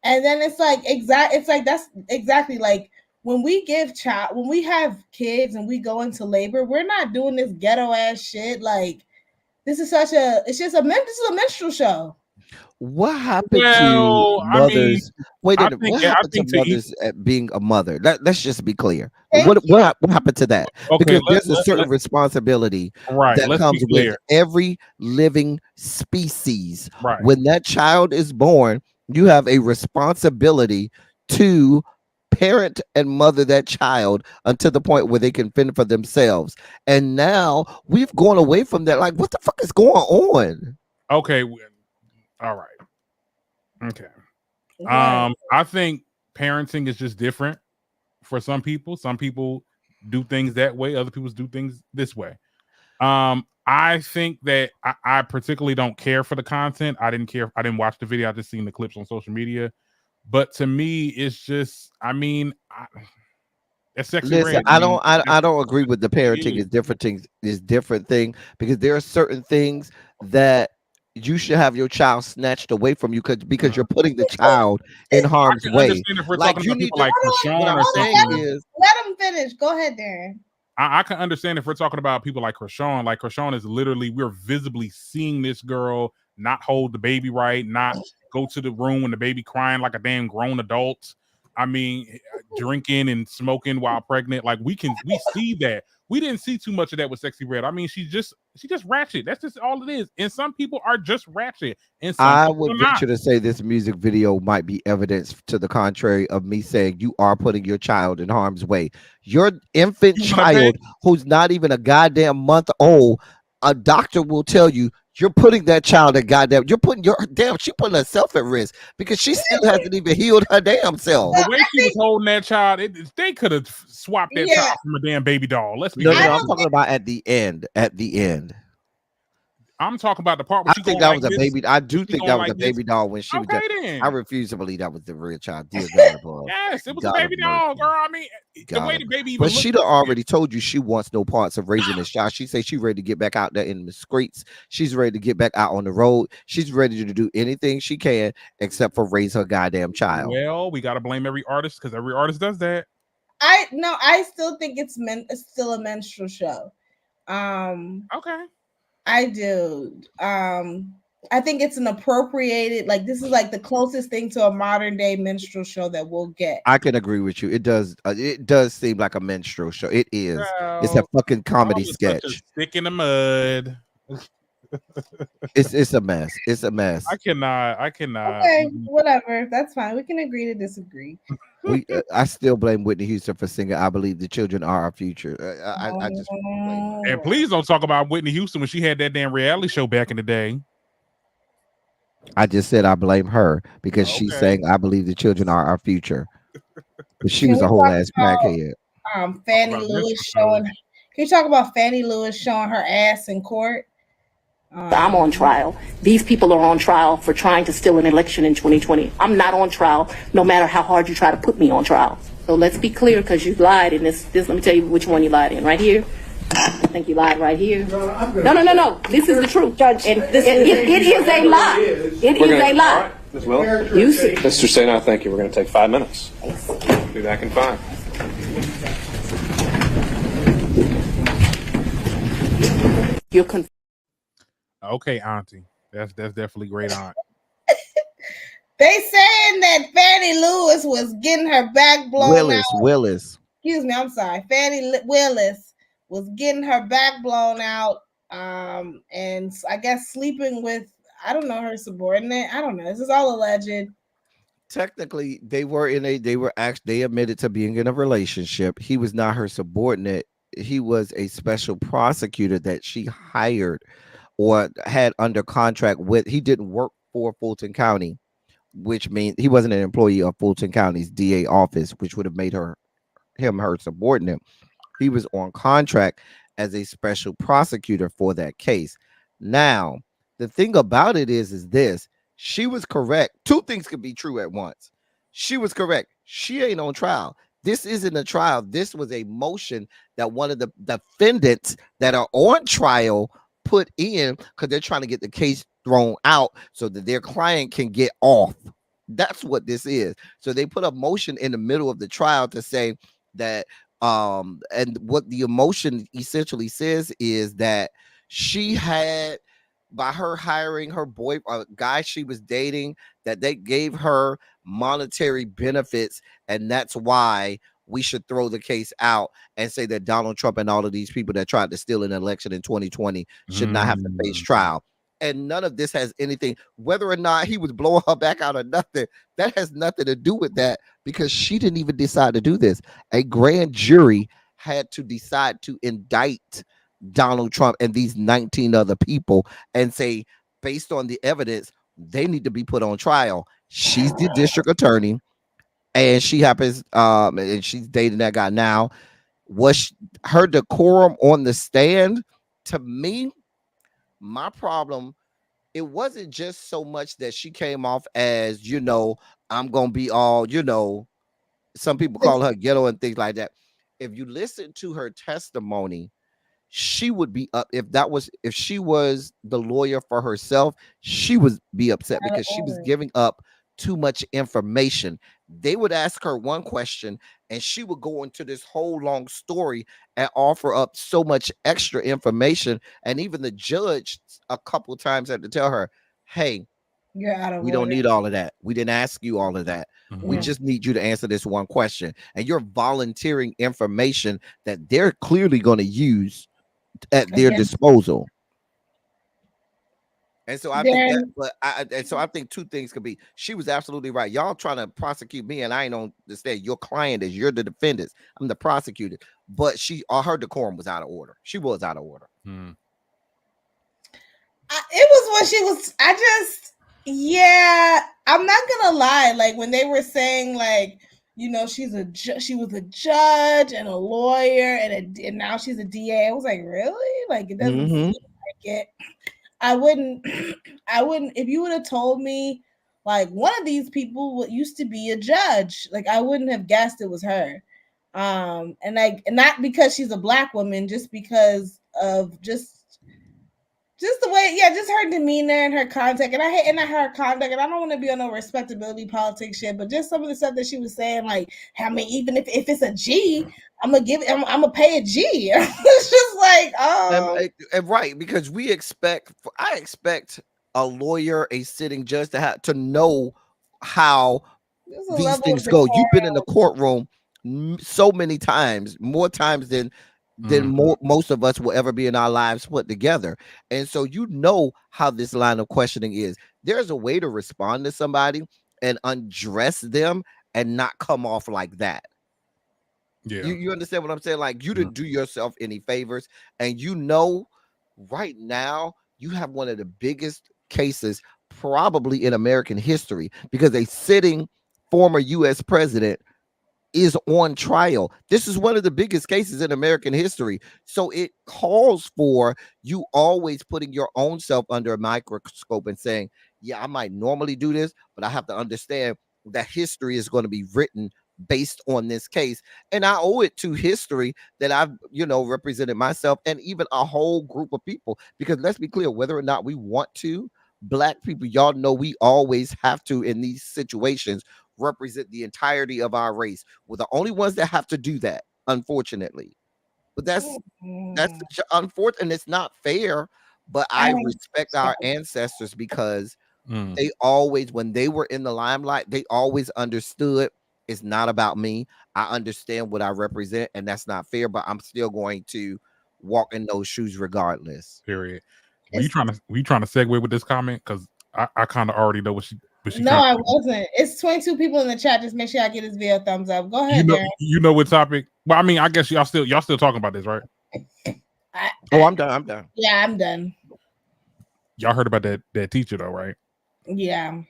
And then it's like that's exactly like when we have kids and we go into labor, we're not doing this ghetto ass shit. Like this is a menstrual show. What happened to mothers? What happened to mothers at being a mother? Let's just be clear. What happened to that? Okay, because there's a certain responsibility that comes with every living species. Right. When that child is born, you have a responsibility to parent and mother that child until the point where they can fend for themselves. And now we've gone away from that. Like, what the fuck is going on? Okay. All right. Okay. I think parenting is just different for some people. Some people do things that way. Other people do things this way. I think that I particularly don't care for the content. I didn't care. I didn't watch the video. I just seen the clips on social media. But to me, it's just, it's sexy. Listen, I don't agree with the parenting is different thing because there are certain things that you should have your child snatched away from you because you're putting the child in harm's way. Like you need to, like Krishan or something. Let him finish. Go ahead, Darren. I can understand if we're talking about people like Krishan. Like Krishan is literally, we're visibly seeing this girl not hold the baby right, not go to the room when the baby crying like a damn grown adult. Drinking and smoking while pregnant. Like we see that. We didn't see too much of that with Sexy Red. She's just ratchet. That's just all it is. And some people are just ratchet. And I would venture to say this music video might be evidence to the contrary of me saying you are putting your child in harm's way. Your infant child, who's not even a goddamn month old, a doctor will tell you you're putting that child at goddamn. She putting herself at risk because she still hasn't even healed her damn self. The way she was holding that child, they could have swapped that child from a damn baby doll. Let's be honest. I'm talking about at the end. I'm talking about the part where I think that was a baby. I do think that was a baby doll when she was. I refuse to believe that was the real child. Dear God, yes, it was a baby doll, girl. The way the baby. But she already told you she wants no parts of raising this child. She said she's ready to get back out there in the streets. She's ready to get back out on the road. She's ready to do anything she can except for raise her goddamn child. Well, we gotta blame every artist because every artist does that. I still think it's still a menstrual show. Okay. I do. I think it's an appropriated, like this is like the closest thing to a modern day minstrel show that we'll get. I can agree with you. It does seem like a minstrel show. It is. It's a fucking comedy sketch. Stick in the mud. It's a mess. It's a mess. I cannot. Okay, whatever. That's fine. We can agree to disagree. I still blame Whitney Houston for singing "I Believe the Children Are Our Future." I just and please don't talk about Whitney Houston when she had that damn reality show back in the day. I just said I blame her because she's Okay. saying I believe the children are our future. But she Can was we a whole talk ass about crackhead. Fannie About this Lewis episode. showing? Can you talk about Fannie Lewis showing her ass in court? I'm on trial. These people are on trial for trying to steal an election in 2020. I'm not on trial, no matter how hard you try to put me on trial. So let's be clear, because you lied in this. Let me tell you which one you lied in. Right here. I think you lied right here. No. This is the truth, Judge. And it is a lie. It is a lie. Right, Ms. Willis. You see. Mr. Sena, thank you. We're going to take 5 minutes. Be back in 5. You're Okay, Auntie. That's definitely great, Aunt. They saying that Fannie Lewis was getting her back blown out. Willis. Excuse me, I'm sorry. Willis was getting her back blown out, and I guess sleeping with, I don't know, her subordinate. I don't know. This is all alleged. Technically, they admitted to being in a relationship. He was not her subordinate. He was a special prosecutor that she hired or had under contract with. He didn't work for Fulton County, which means he wasn't an employee of Fulton County's DA office, which would have made her subordinate. He was on contract as a special prosecutor for that case. Now, the thing about it is this: she was correct. Two things could be true at once. She was correct. She ain't on trial. This isn't a trial. This was a motion that one of the defendants that are on trial put in because they're trying to get the case thrown out so that their client can get off. That's what this is. So they put a motion in the middle of the trial to say that and what the emotion essentially says is that she had, by her hiring her guy she was dating, that they gave her monetary benefits, and that's why we should throw the case out and say that Donald Trump and all of these people that tried to steal an election in 2020 should not have to face trial. And none of this has anything, whether or not he was blowing her back out or nothing, that has nothing to do with that, because she didn't even decide to do this. A grand jury had to decide to indict Donald Trump and these 19 other people and say, based on the evidence, they need to be put on trial. She's the district attorney, and she happens, and she's dating that guy now. Was her decorum on the stand? To me, my problem, it wasn't just so much that she came off as, I'm gonna be all, some people call her ghetto and things like that. If you listen to her testimony, she would be up if she was the lawyer for herself, she would be upset because she was giving up too much information. They would ask her one question and she would go into this whole long story and offer up so much extra information. And even the judge a couple times had to tell her, hey, you're out of we order. Don't need all of that. We didn't ask you all of that. We just need you to answer this one question. And you're volunteering information that they're clearly going to use at their disposal. And so I think I think two things could be. She was absolutely right. Y'all trying to prosecute me, and I ain't on the stand. Your client is, you're the defendants. I'm the prosecutor. But her decorum was out of order. She was out of order. It was when she was. I'm not gonna lie. Like when they were saying, like, she was a judge and a lawyer, and now she's a DA. I was like, really? Like, it doesn't seem like it. I wouldn't, if you would have told me, like, one of these people used to be a judge, like, I wouldn't have guessed it was her. And not because she's a Black woman, just because of just the way, just her demeanor and her contact. And her conduct, and I don't want to be on no respectability politics shit, but just some of the stuff that she was saying, like, I mean, even if it's a G, I'm gonna pay a G. It's just like, and right, because I expect a lawyer, a sitting judge to know how these things go. You've been in the courtroom so many times, more times than most of us will ever be in our lives put together. And so how this line of questioning is. There's a way to respond to somebody and undress them and not come off like that. Yeah. You understand what I'm saying? Like, you didn't do yourself any favors. And right now you have one of the biggest cases probably in American history, because a sitting former U.S. president is on trial. This is one of the biggest cases in American history. So it calls for you always putting your own self under a microscope and saying, yeah, I might normally do this, but I have to understand that history is going to be written based on this case. And I owe it to history that I've, represented myself and even a whole group of people. Because let's be clear, whether or not we want to, Black people, y'all know we always have to, in these situations, represent the entirety of our race. We're the only ones that have to do that, unfortunately. But that's unfortunate, and it's not fair. But I respect our ancestors because they always, when they were in the limelight, they always understood it's not about me. I understand what I represent, and that's not fair, but I'm still going to walk in those shoes regardless. Period. Were you trying to segue with this comment? Because I kind of already know what she no, I wasn't. It's 22 people in the chat. Just make sure I get this video a thumbs up. Go ahead, Darren. You know what topic? Well, I mean, I guess y'all still talking about this, right? I'm done. Yeah, I'm done. Y'all heard about that teacher though, right? Yeah.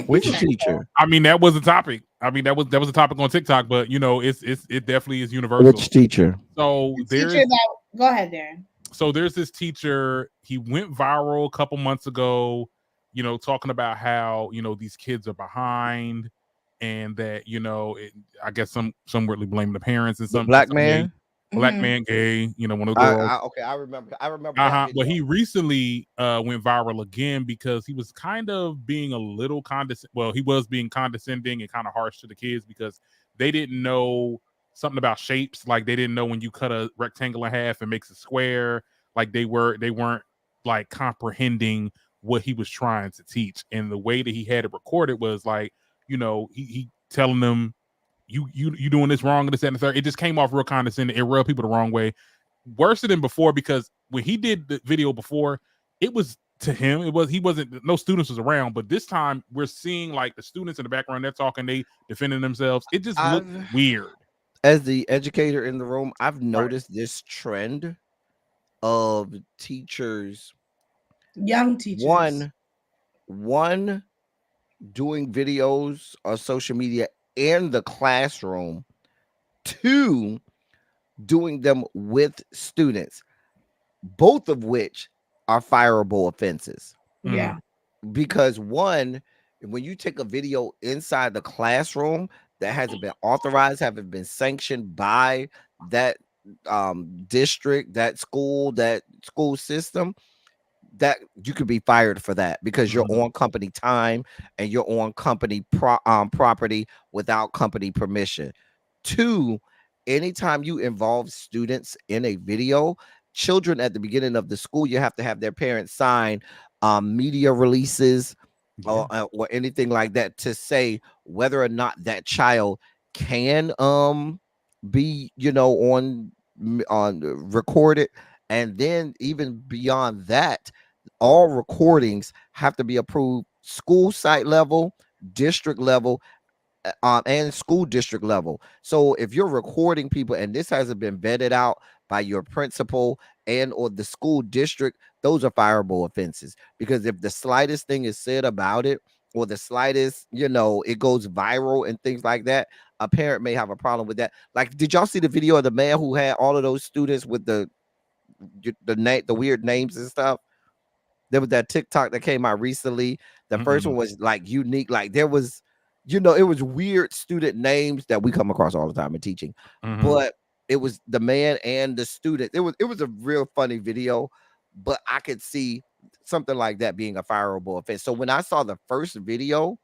Which teacher? I mean, that was a topic. I mean, that was a topic on TikTok, but it definitely is universal. Which teacher? So go ahead, Darren. So there's this teacher. He went viral a couple months ago, talking about how these kids are behind, and that I guess some weirdly blaming the parents and some black man. Black man, gay, one of the girls. I remember. Well, he recently went viral again because he was kind of being a little condescending. Well, he was being condescending and kind of harsh to the kids because they didn't know something about shapes. Like they didn't know when you cut a rectangle in half and makes a square. Like they weren't like comprehending what he was trying to teach. And the way that he had it recorded was like, he telling them, you doing this wrong and this and the third. It just came off real condescending. It rubbed people the wrong way, worse than before, because when he did the video before, it was to him. He wasn't, no students was around, but this time we're seeing like the students in the background, they're talking, they defending themselves. It just looked weird. As the educator in the room, I've noticed this trend of teachers, young teachers, one doing videos on social media in the classroom, 2 doing them with students, both of which are fireable offenses. Yeah. Because one, when you take a video inside the classroom that hasn't been authorized, haven't been sanctioned by that district, that school system, that you could be fired for that because you're on company time and you're on company property without company permission. 2, anytime you involve students in a video, children at the beginning of the school, you have to have their parents sign media releases or anything like that to say whether or not that child can be on recorded. And then even beyond that, all recordings have to be approved school site level, district level, and school district level. So if you're recording people and this hasn't been vetted out by your principal and or the school district, those are fireable offenses. Because if the slightest thing is said about it, or the slightest, it goes viral and things like that, a parent may have a problem with that. Like, did y'all see the video of the man who had all of those students with the weird names and stuff? There was that TikTok that came out recently. The first one was like unique. Like there was, it was weird student names that we come across all the time in teaching. But it was the man and the student. It was a real funny video, but I could see something like that being a fireable offense. So when I saw the first video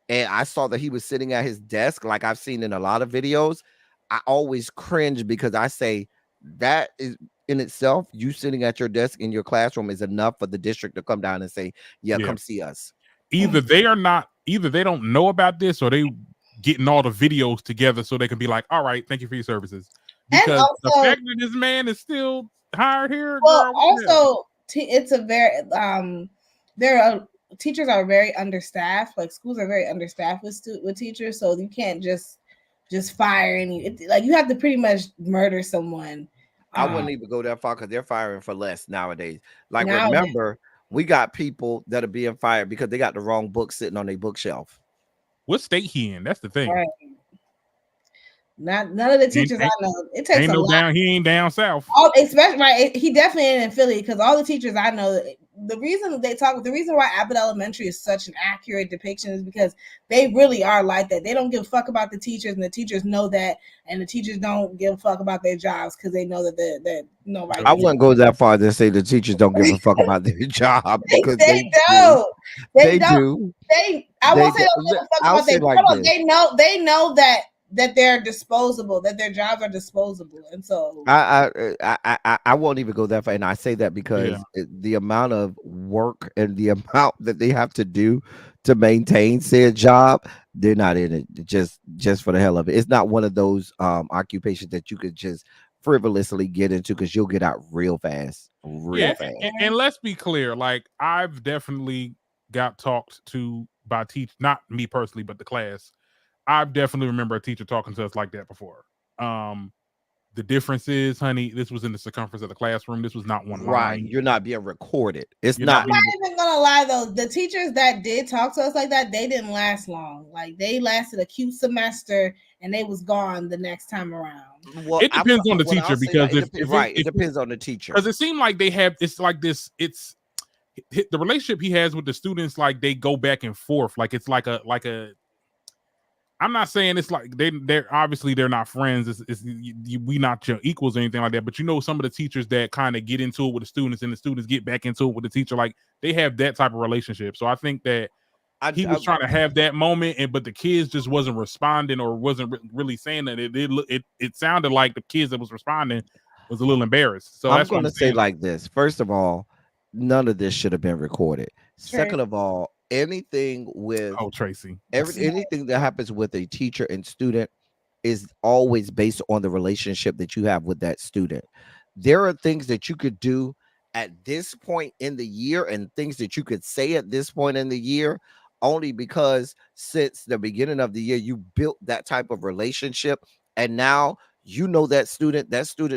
and I saw that he was sitting at his desk, like I've seen in a lot of videos, I always cringe because I say that is in itself, you sitting at your desk in your classroom is enough for the district to come down and say, come see us. Either they don't know about this or they getting all the videos together so they can be like, all right, thank you for your services. Because also, the fact that this man is still hired here. Well, also it's a very teachers are very understaffed. Like schools are very understaffed with teachers, so you can't just fire any. Like you have to pretty much murder someone. I wouldn't even go that far because they're firing for less nowadays. Like remember We got people that are being fired because they got the wrong book sitting on their bookshelf. What state he in? That's the thing. Right. None of the teachers I know. It takes ain't a no lot. down. He ain't down south. Especially right. He definitely ain't in Philly because all the teachers I know. The reason why Abbott Elementary is such an accurate depiction is because they really are like that. They don't give a fuck about the teachers, and the teachers know that, and the teachers don't give a fuck about their jobs because they know that nobody. I wouldn't go that far to say the teachers don't give a fuck about their job because they don't. They don't. I won't say they don't give a fuck about their job. They know that they're disposable, that their jobs are disposable, and so I won't even go that far, and I say that because the amount of work and the amount that they have to do to maintain said job, they're not in it just for the hell of it. It's not one of those occupations that you could just frivolously get into because you'll get out real fast, fast. And let's be clear, like I've definitely got talked to by not me personally, but the class. I definitely remember a teacher talking to us like that before. The difference is, honey, this was in the circumference of the classroom. This was not one right. line. You're not being recorded. It's not. I'm not even gonna lie though. The teachers that did talk to us like that, they didn't last long. Like they lasted a cute semester and they was gone the next time around. Well, it depends on the teacher because it depends on the teacher. Because it seemed like they have it's like this. It's the relationship he has with the students. Like they go back and forth. Like it's like a. I'm not saying it's like they're obviously they're not friends. We not your equals or anything like that. But you know, some of the teachers that kind of get into it with the students and the students get back into it with the teacher, like they have that type of relationship. So I think that he was trying to have that moment, but the kids just wasn't responding or wasn't really saying that. It sounded like the kids that was responding was a little embarrassed. So I'm going to say like this. First of all, none of this should have been recorded. True. Second of all, anything with Tracy, anything that happens with a teacher and student is always based on the relationship that you have with that student. There are things that you could do at this point in the year and things that you could say at this point in the year only because since the beginning of the year you built that type of relationship, and now you know that student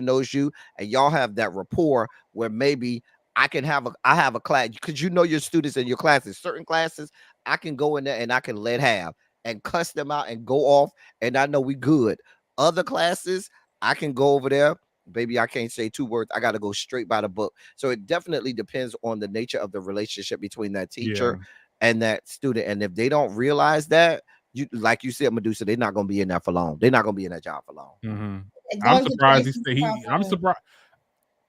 knows you, and y'all have that rapport where maybe I have a class because you know your students in your classes. Certain classes I can go in there and I can let have and cuss them out and go off, and I know we good. Other classes I can go over there, baby. I can't say 2 words. I got to go straight by the book. So it definitely depends on the nature of the relationship between that teacher and that student. And if they don't realize that, like you said, Medusa, they're not going to be in there for long. They're not going to be in that job for long. Mm-hmm. I'm surprised I'm surprised.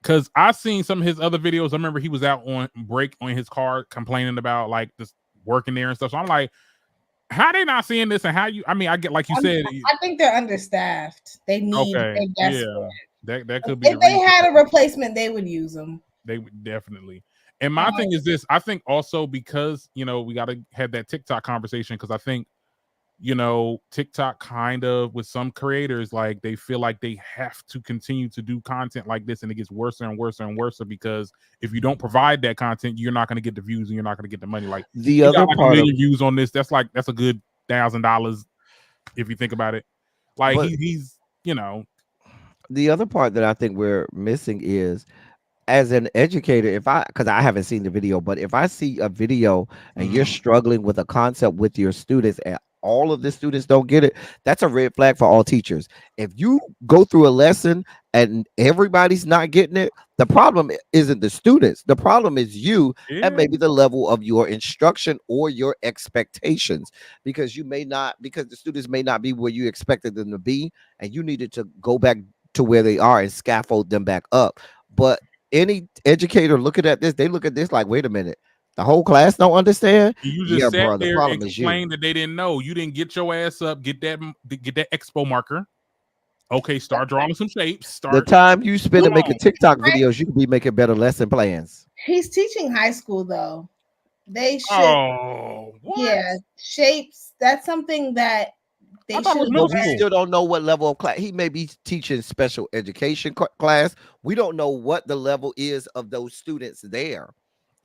Because I seen some of his other videos. I remember he was out on break on his car complaining about like just working there and stuff. So I'm like, how they not seeing this? And how you? I mean, I get like you said. I think they're understaffed. They need. Yeah, that could be. If they had a replacement, they would use them. They would definitely. And my thing is this: I think also because we got to have that TikTok conversation because I think. TikTok kind of with some creators, like they feel like they have to continue to do content like this, and it gets worse and worse and worse because if you don't provide that content, you're not going to get the views and you're not going to get the money. Like the other part, like, 1 million views on this, that's a good $1,000 if you think about it. Like he's The other part that I think we're missing is, as an educator, because I haven't seen the video, but if I see a video and you're struggling with a concept with your students and all of the students don't get it, that's a red flag for all teachers. If you go through a lesson and everybody's not getting it, the problem isn't the students. The problem is you and maybe the level of your instruction or your expectations, because the students may not be where you expected them to be, and you needed to go back to where they are and scaffold them back up. But any educator looking at this, they look at this like, wait a minute. The whole class don't understand. You just sat there and complained that they didn't know. You didn't get your ass up, get that expo marker. Okay, start drawing some shapes. The time you spend to making TikTok videos, you could be making better lesson plans. He's teaching high school though. They should. Shapes. That's something that they should. But we still don't know what level of class. He may be teaching special education class. We don't know what the level is of those students there.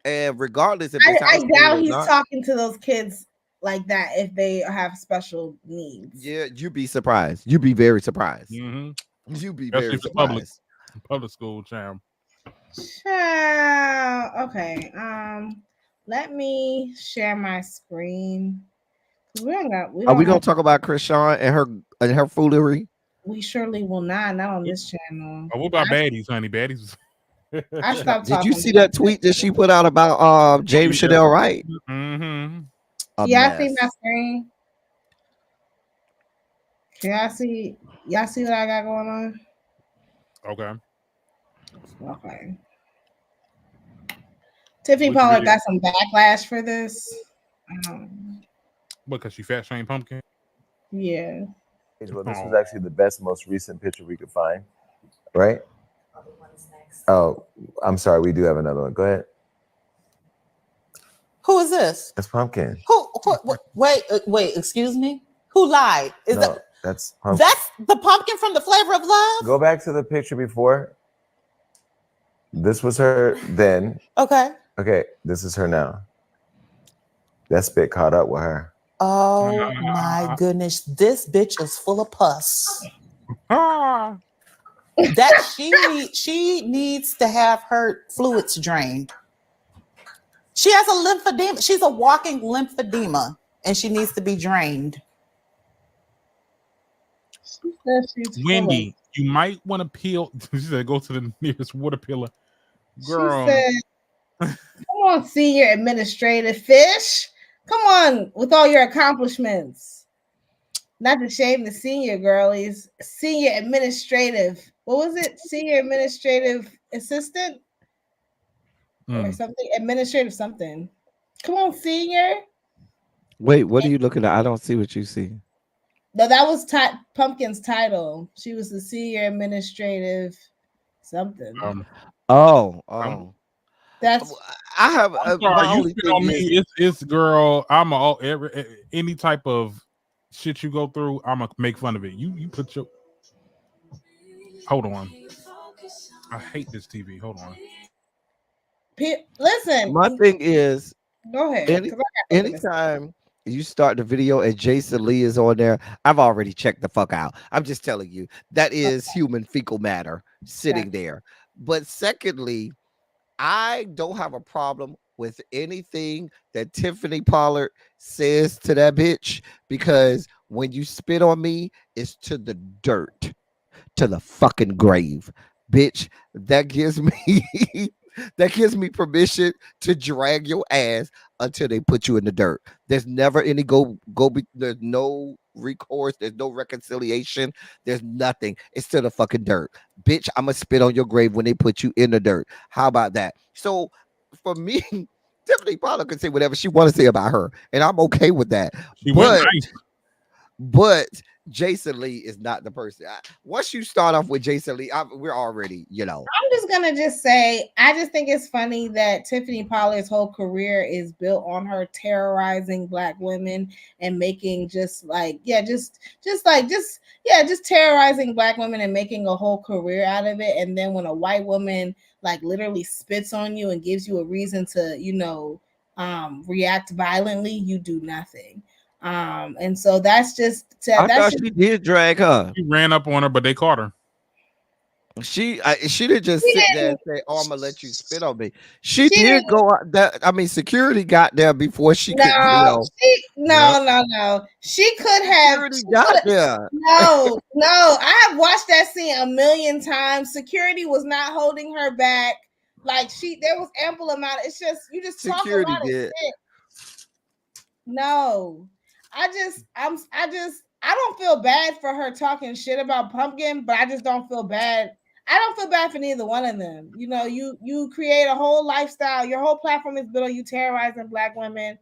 And regardless, if I doubt he's talking to those kids like that if they have special needs. Yeah, you'd be surprised. You'd be very surprised. Mm-hmm. You'd be very surprised. Public school, champ. Okay. Let me share my screen. Are we gonna talk about Krishan and her foolery? We surely will not on this channel. Oh, what about baddies, honey? Baddies. I stopped Did talking. you see that tweet that she put out about James Chanel Wright? Mm-hmm. Yeah, I see my screen. Can y'all see? Y'all see what I got going on? Okay. Tiffany Pollard got some backlash for this. Because she fat shamed Pumpkin. Yeah. Well, this was actually the best, most recent picture we could find, right? Oh, I'm sorry. We do have another one. Go ahead. Who is this? That's Pumpkin. Who wait, excuse me? Who lied? That's Pumpkin. That's the Pumpkin from the Flavor of Love? Go back to the picture before. This was her then. Okay. Okay, this is her now. That spit caught up with her. Oh my goodness. This bitch is full of pus. That she needs to have her fluids drained. She has a lymphedema. She's a walking lymphedema, and she needs to be drained. Wendy, you might want to peel. She said, "Go to the nearest water pillar." Girl, she said, "Come on, senior administrative fish. Come on with all your accomplishments. Not to shame the senior girlies. Senior administrative. What was it? Senior administrative assistant or something? Administrative something. Come on, senior." Wait, what are you looking at? I don't see what you see. No, that was Pumpkin's title. She was the senior administrative something. That's I have my only thing on me. It's girl. I'm any type of shit you go through. I'm gonna make fun of it. You put your hold on. I hate this TV. Hold on. Listen. My thing is, go ahead. Anytime you start the video and Jason Lee is on there, I've already checked the fuck out. I'm just telling you, that is human fecal matter sitting there. But secondly, I don't have a problem with anything that Tiffany Pollard says to that bitch, because when you spit on me, it's to the dirt, to the fucking grave, bitch. That gives me permission to drag your ass until they put you in the dirt. There's never any there's no recourse, there's no reconciliation, there's nothing. It's to the fucking dirt. Bitch, I'm gonna spit on your grave when they put you in the dirt. How about that? So for me, Tiffany Pollard can say whatever she want to say about her, and I'm okay with that. But Jason Lee is not the person. Once you start off with Jason Lee, we're already, I'm just gonna say, I just think it's funny that Tiffany Pollard's whole career is built on her terrorizing Black women and making just terrorizing Black women and making a whole career out of it. And then when a white woman literally spits on you and gives you a reason to, react violently, you do nothing. And so that's just. I thought she did drag her. She ran up on her, but they caught her. She didn't just sit there and say, "Oh, I'm gonna let you spit on me." She did go out. Security got there before she could. No. She could have. Security got there. No. I have watched that scene a million times. Security was not holding her back. There was ample amount. It's just you just security talk a lot of shit. No. I don't feel bad for her talking shit about Pumpkin, but I just don't feel bad. I don't feel bad for neither one of them. You create a whole lifestyle. Your whole platform is built on you terrorizing Black women.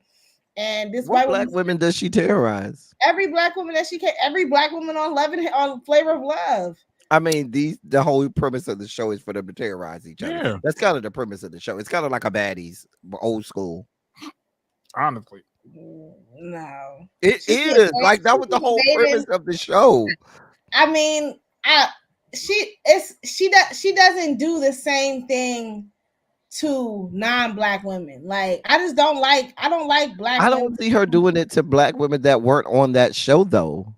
And this what Black women does she terrorize? Every Black woman that she can. Every Black woman on Flavor of Love. I mean, the whole premise of the show is for them to terrorize each other. Yeah. That's kind of the premise of the show. It's kind of like a baddies, old school. Honestly. No, it is that was the whole premise of the show. I mean, she doesn't do the same thing to non-Black women. I don't like Black. I don't see her doing it to Black women that weren't on that show though.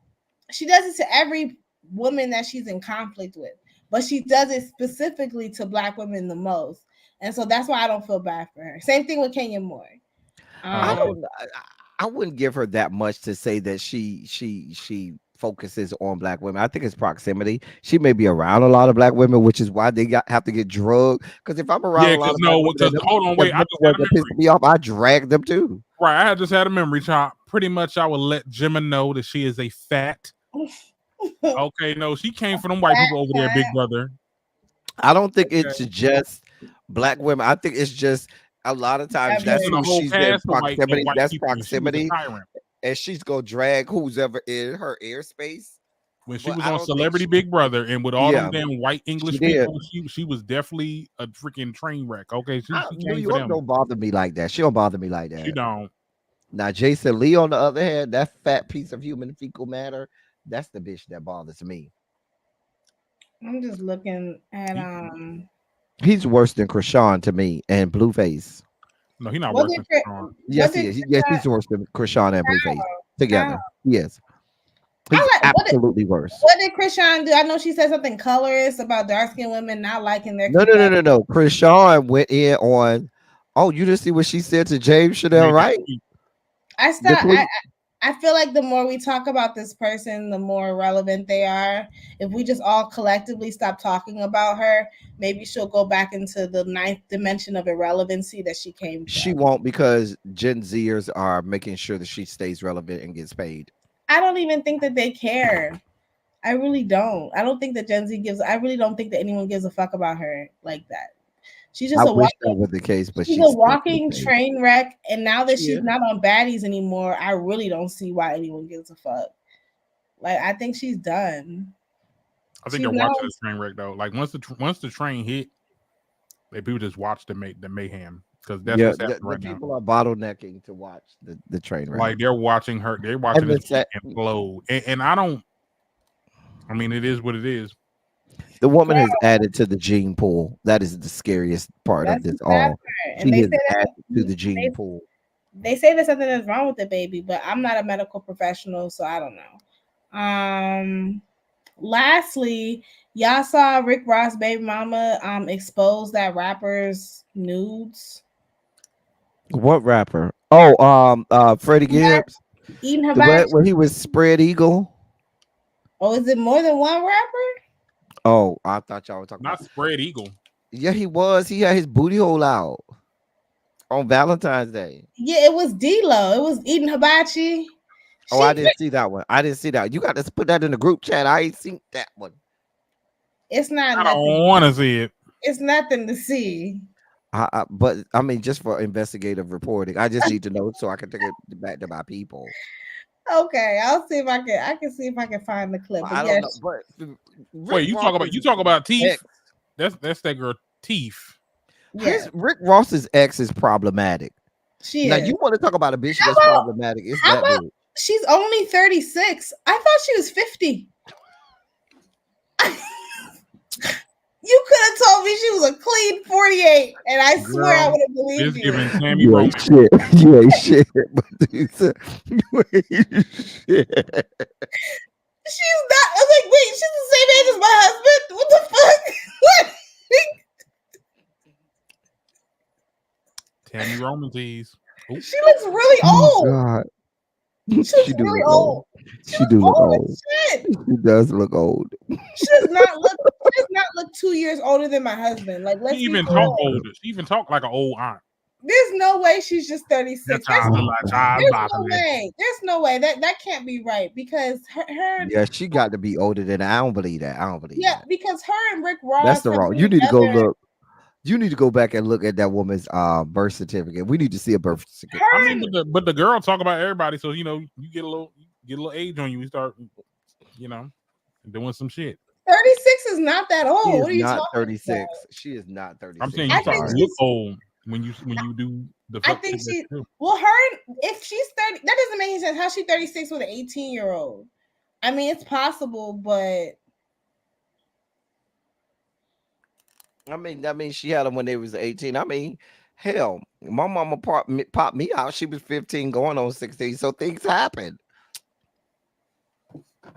She does it to every woman that she's in conflict with. but she does it specifically to Black women the most. And so that's why I don't feel bad for her. Same thing with Kenya Moore. I wouldn't give her that much to say that she focuses on Black women. I think it's proximity. She may be around a lot of Black women, which is why they have to get drugged. Because if I'm around a lot of Black women, hold on, wait, I just had a piss me off, I drag them too. Right, I just had a memory chop. Pretty much, I would let Gemma know that she is a fat. Okay, no, she came from them white people over there, Big Brother. I don't think it's just Black women. I think it's just a lot of times that's who she's in proximity. That's proximity, and she's gonna drag who's ever in her airspace. When she was on Celebrity Big Brother and with all them damn white English people, she was definitely a freaking train wreck. Okay, she New York don't bother me like that. She don't bother me like that. She don't. Now Jason Lee, on the other hand, that fat piece of human fecal matter, that's the bitch that bothers me. I'm just looking at He's worse than Krishan to me and Blueface. No, he's not worse than Krishan. Yes, he is. Yes, he's worse than Krishan and Blueface together. Yes. He's absolutely worse. What did Krishan do? I know she said something colorist about dark-skinned women not liking their. No. Krishan went in on. Oh, you didn't see what she said to James Chanel, right? I feel like the more we talk about this person, the more relevant they are. If we just all collectively stop talking about her, maybe she'll go back into the 9th dimension of irrelevancy that she came from. She won't, because Gen Zers are making sure that she stays relevant and gets paid. I don't even think that they care. I really don't. I don't think that Gen Z gives. I really don't think that anyone gives a fuck about her like that. She's just wish that was the case, but she's a walking train wreck. And now that she's not on baddies anymore, I really don't see why anyone gives a fuck. Like, I think she's done. I think they're watching this train wreck though. Like once the train hit, people just watch the mayhem, because that's what's happening right now. People are bottlenecking to watch the train wreck. Like they're watching her. They're watching this implode. And I don't. I mean, it is what it is. The woman has added to the gene pool. That is the scariest part of this all. She has added to the gene pool. They say there's something that's wrong with the baby, but I'm not a medical professional, so I don't know. Lastly, y'all saw Rick Ross' baby mama expose that rapper's nudes. What rapper? Oh, Freddie Gibbs. Eating her when he was spread eagle. Oh, is it more than one rapper? Oh, I thought y'all were talking about Spread Eagle. Yeah, he was. He had his booty hole out on Valentine's Day. Yeah, it was D-Lo. It was eating hibachi. Oh, I didn't see that one. I didn't see that. You got to put that in the group chat. I ain't seen that one. It's not. I don't want to see it. It's nothing to see. But I mean, just for investigative reporting, I just need to know so I can take it back to my people. Okay, I'll see if I can see if I can find the clip. I don't know, but wait, you talk about Teeth? That's that girl Teeth. Yes, Rick Ross's ex is problematic. Now you want to talk about a bitch that's problematic? It's that bitch. She's only 36. I thought she was 50. You could have told me she was a clean 48, and I swear I would have believed you. You ain't shit. You ain't shit. Medusa. You ain't shit. She's not. I was like, wait, she's the same age as my husband? What the fuck? What? Tammy Roman tease. She looks really old. God. She looks really old. She do look old. She does look old. She does not look 2 years older than my husband. Like, let's she even talk older. She even talk like an old aunt. There's no way she's just 36. There's no way. That can't be right, because her yeah, she got to be older than that. I don't believe that. Yeah, because her and Rick Ross. That's the wrong. You need to go look. You need to go back and look at that woman's birth certificate. We need to see a birth certificate. I mean, but the girl talk about everybody, so you get a little age on you. You start, doing some shit. 36 is not that old. What are you not talking 36. about? She is not 36. I'm saying you start to look old when you do the. I think she. Well, her if she's 30, that doesn't make any sense. How she 36 with an 18-year-old? I mean, it's possible, but. I mean, that means she had them when they was 18. I mean, hell, my mama popped me out. She was 15 going on 16. So things happen.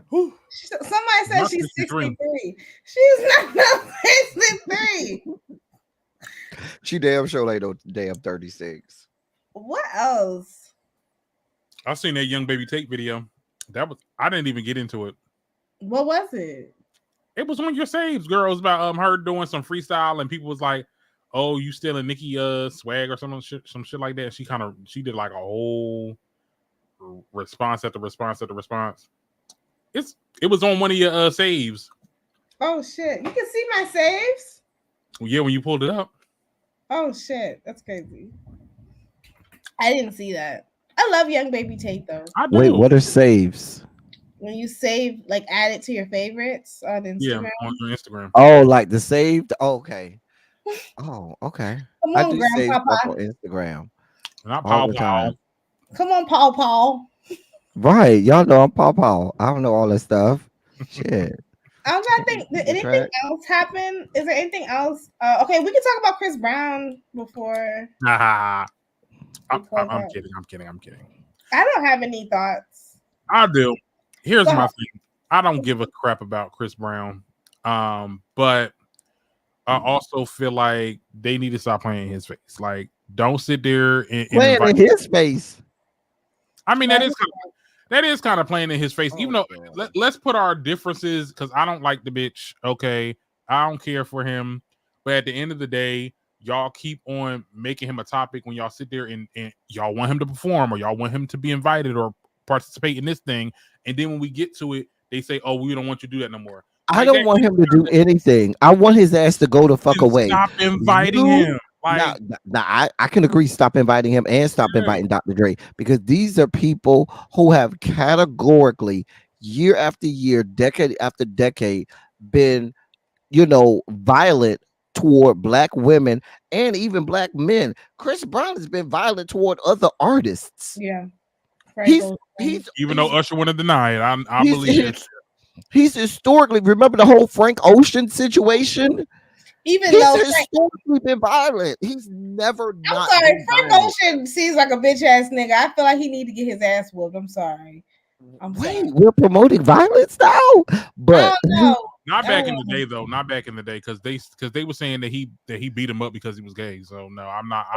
Somebody said she's 63. She's not no 63. She damn sure ain't no damn 36. What else? I seen that Young Baby Tate video. I didn't even get into it. What was it? It was one of your saves, girls, about her doing some freestyle, and people was like, "Oh, you stealing Nicki swag or some shit like that." She did like a whole response after response after response. It was on one of your saves. Oh shit! You can see my saves. Yeah, when you pulled it up. Oh shit, that's crazy. I didn't see that. I love Young Baby Tate though. Wait, what are saves? When you save, like, add it to your favorites on Instagram. Yeah, on Instagram. Oh, like the saved? Oh, okay. Oh, okay. Come I on, do save Grandpapa. stuff on Instagram. Not all the Paul. time. Come on, Paul. Right. Y'all know I'm Paul. I don't know all that stuff. Shit. I'm trying to think. Did anything else happen? Is there anything else? Okay, we can talk about Chris Brown before. I'm kidding. I don't have any thoughts. I do. Here's my thing. I don't give a crap about Chris Brown. But I also feel like they need to stop playing in his face. Like, don't sit there and playing in his face. I mean, that is kind of playing in his face. Even though let's put our differences, because I don't like the bitch. Okay, I don't care for him. But at the end of the day, y'all keep on making him a topic when y'all sit there and y'all want him to perform or y'all want him to be invited or participate in this thing. And then when we get to it, they say, "Oh, we don't want you to do that no more." I don't want him to do anything. I want his ass to go the fuck away. Stop inviting him. Like, I can agree. Stop inviting him and stop inviting Dr. Dre, because these are people who have categorically, year after year, decade after decade, been, violent toward black women and even black men. Chris Brown has been violent toward other artists. Yeah. He's even though Usher want to deny it, I believe it. He's historically, remember the whole Frank Ocean situation? He's historically been violent. He's never not. I'm sorry, Frank Ocean seems like a bitch ass nigga. I feel like he need to get his ass whooped. I'm sorry. We're promoting violence now, but not back in the day though. Not back in the day, because they were saying that he beat him up because he was gay. So no, I'm not.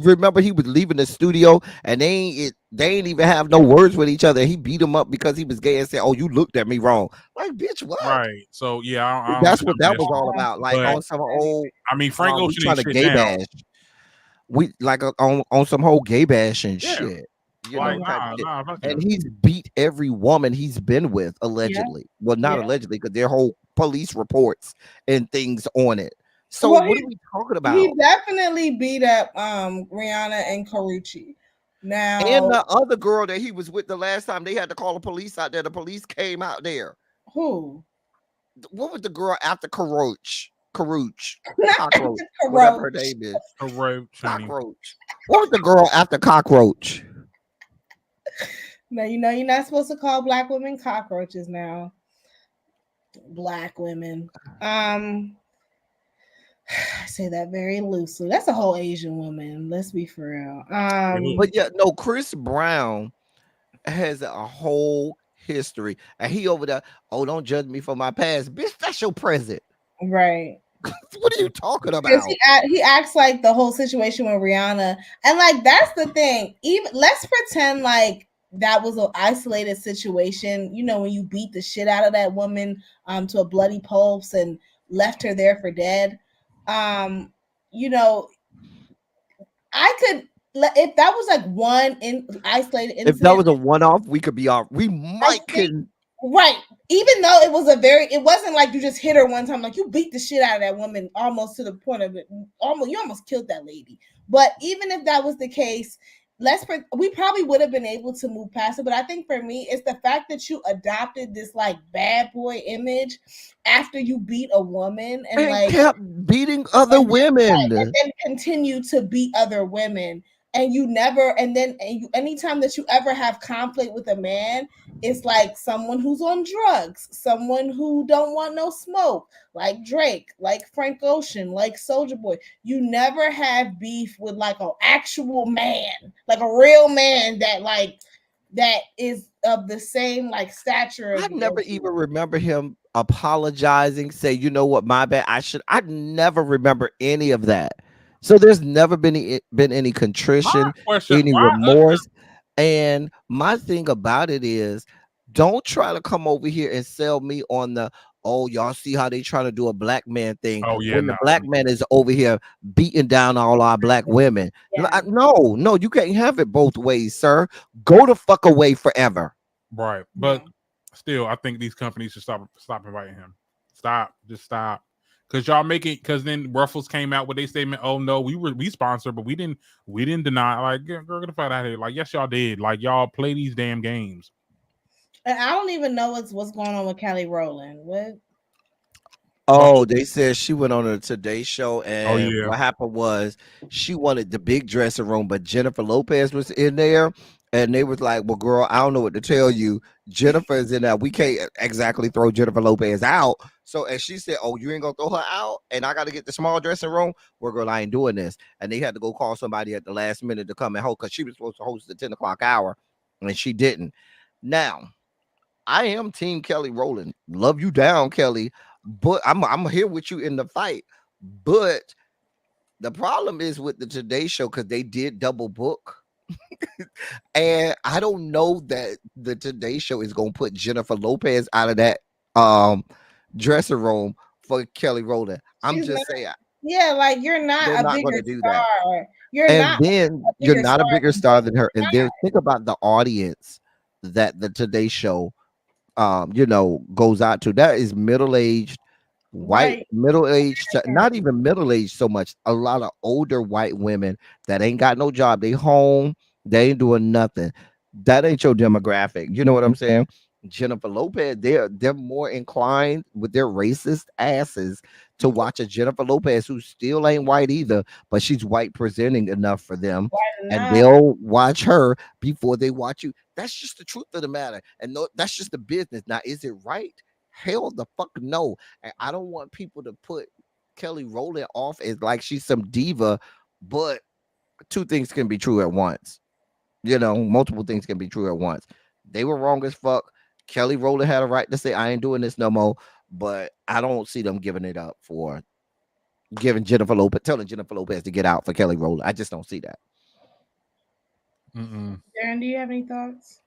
Remember he was leaving the studio and they ain't even have no words with each other. He beat him up because he was gay and said, "Oh, you looked at me wrong." Like, bitch, what? Right. So yeah, that's what that was all about. Like, on some old. I mean, Frank Ocean trying to gay bash. We like on some whole gay bash and shit. And he's beat every woman he's been with, allegedly. Well, not allegedly, because there are whole police reports and things on it. So what are we talking about? He definitely beat up Rihanna and Karrueche. Now, and the other girl that he was with the last time, they had to call the police out there. The police came out there. Who? What was the girl after Karrueche? Cockroach. Whatever her name is. Cockroach. What was the girl after Cockroach? Now you're not supposed to call black women cockroaches now. Black women. I say that very loosely. That's a whole Asian woman. Let's be for real. But yeah, no, Chris Brown has a whole history. And he over there, oh, don't judge me for my past. Bitch, that's your present. Right. What are you talking about? He acts like the whole situation with Rihanna. And like, that's the thing. Even let's pretend like that was an isolated situation. When you beat the shit out of that woman to a bloody pulse and left her there for dead. I could, if that was like one isolated incident, if that was a one-off, we could be off. We might can. Right. Even though it wasn't like you just hit her one time, like you beat the shit out of that woman almost to the point of it. You almost killed that lady. But even if that was the case, we probably would have been able to move past it. But I think for me, it's the fact that you adopted this like bad boy image after you beat a woman and like kept beating other women and then continue to beat other women. And anytime that you ever have conflict with a man, it's like someone who's on drugs, someone who don't want no smoke, like Drake, like Frank Ocean, like Soulja Boy. You never have beef with like an actual man, like a real man that like that is of the same like stature. I never even remember him apologizing, say, you know what, my bad. I never remember any of that. So there's never been any contrition, any remorse. And my thing about it is, don't try to come over here and sell me on the, oh, y'all see how they trying to do a black man thing. Oh, yeah, when the black man is over here beating down all our black women. Yeah. No, you can't have it both ways, sir. Go the fuck away forever. Right. But still, I think these companies should stop inviting him. Just stop. Because y'all make it, because then Ruffles came out with their statement, oh no, we sponsored, but we didn't deny. Like, girl, get the fuck out of here. Like, yes, y'all did. Like, y'all play these damn games. And I don't even know what's going on with Kelly Rowland. What? Oh, they said she went on a Today Show, and what happened was she wanted the big dressing room, but Jennifer Lopez was in there, and they was like, well, girl, I don't know what to tell you. Jennifer is in there. We can't exactly throw Jennifer Lopez out. So, and she said, oh, you ain't gonna throw her out, and I got to get the small dressing room? Well, girl, I ain't doing this. And they had to go call somebody at the last minute to come and host, because she was supposed to host the 10 o'clock hour, and she didn't. Now, I am Team Kelly Rowland. Love you down, Kelly. But I'm here with you in the fight. But the problem is with the Today Show, because they did double book. And I don't know that the Today Show is going to put Jennifer Lopez out of that dressing room for Kelly Rowland. I'm just saying. Yeah, like you're not a bigger star. You're not a bigger star than her. And then think about the audience that the Today Show goes out to. That is middle-aged, white, middle-aged, not even middle-aged so much. A lot of older white women that ain't got no job. They home, they ain't doing nothing. That ain't your demographic. You know what I'm saying? Jennifer Lopez, they're more inclined with their racist asses to watch a Jennifer Lopez who still ain't white either, but she's white presenting enough for them, and they'll watch her before they watch you. That's just the truth of the matter, and no, that's just the business. Now, is it right? Hell the fuck no. And I don't want people to put Kelly Rowland off as like she's some diva, but two things can be true at once. Multiple things can be true at once. They were wrong as fuck. Kelly Rowland had a right to say, I ain't doing this no more, but I don't see them giving it up for telling Jennifer Lopez to get out for Kelly Rowland. I just don't see that. Darren, do you have any thoughts?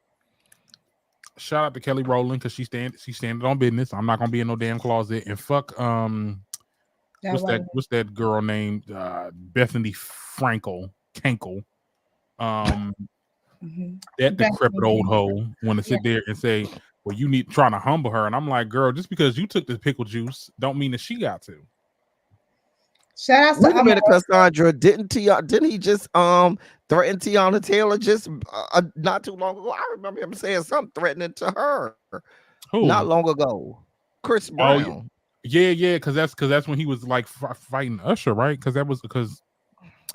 Shout out to Kelly Rowland, because she's standing on business. I'm not gonna be in no damn closet. And fuck what's that girl named Bethany Frankel. That decrepit old hoe want to sit there and say, well, you need trying to humble her. And I'm like, girl, just because you took the pickle juice don't mean that she got to. Shout out to Cassandra. Didn't he just threaten Tiana Taylor just not too long ago? I remember him saying something threatening to her. Who? Not long ago. Chris Brown. Oh, yeah, because that's when he was like fighting Usher, right? Because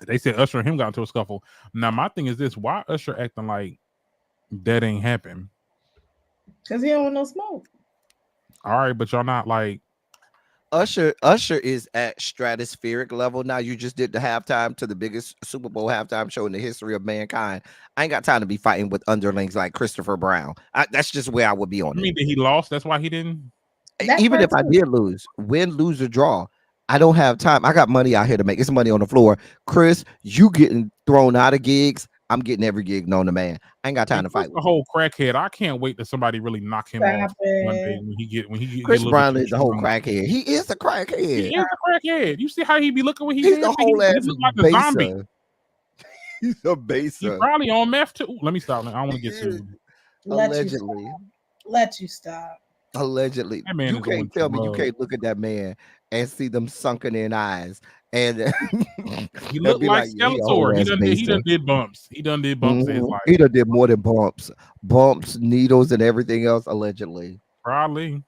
they said Usher and him got into a scuffle. Now, my thing is this: why Usher acting like that ain't happened? Because he don't want no smoke. All right, but y'all not like Usher is at stratospheric level now. You just did the halftime to the biggest Super Bowl halftime show in the history of mankind. I ain't got time to be fighting with underlings like Christopher Brown. That's just where I would be on. You mean that he lost? That's why he didn't. Even if I did lose, win, lose, or draw, I don't have time. I got money out here to make. It's money on the floor. Chris, you getting thrown out of gigs. I'm getting every gig known to man. I ain't got time to fight. The whole crackhead. I can't wait till somebody really knock him off one day when he get. Chris Brown is the whole crackhead. He is a crackhead. He is a crackhead. You see how he be looking when he's the whole ass like a zombie. He's a baser. He's probably on meth too. Let me stop. I don't want to get sued. Allegedly. Let you stop. Allegedly. You can't tell me you can't look at that man and see them sunken in eyes. And he looked like Skeletor. He done did bumps. He done did bumps in his life. He done did more than bumps, needles, and everything else. Allegedly, probably.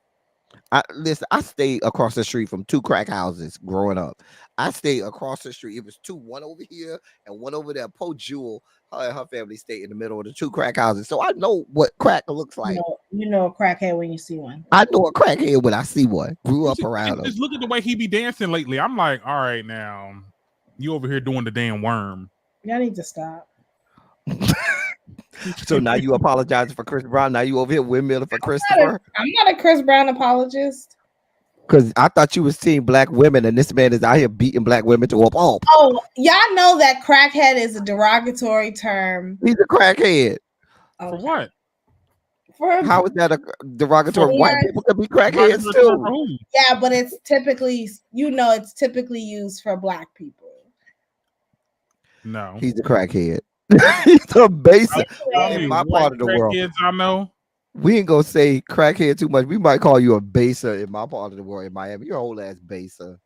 Listen, I stayed across the street from 2 crack houses growing up. I stayed across the street. It was 2, one over here and one over there. Po Jewel, her and her family stayed in the middle of the 2 crack houses. So I know what crack looks like. You know a crackhead when you see one. I know a crackhead when I see one. Grew up around him. Just look at the way he be dancing lately. I'm like, all right, now you over here doing the damn worm. Y'all need to stop. So now you apologizing for Chris Brown. Now you over here windmilling for Christopher. I'm not a Chris Brown apologist. Because I thought you was team black women, and this man is out here beating black women to a pulp. Oh, y'all know that crackhead is a derogatory term. He's a crackhead. For what? How is that a derogatory? White people could be crackheads too. Yeah, but it's typically, it's typically used for black people. No, he's a crackhead. He's a basic in my part of the world. I know. We ain't gonna say crackhead too much. We might call you a baser in my part of the world in Miami. You're a whole ass baser.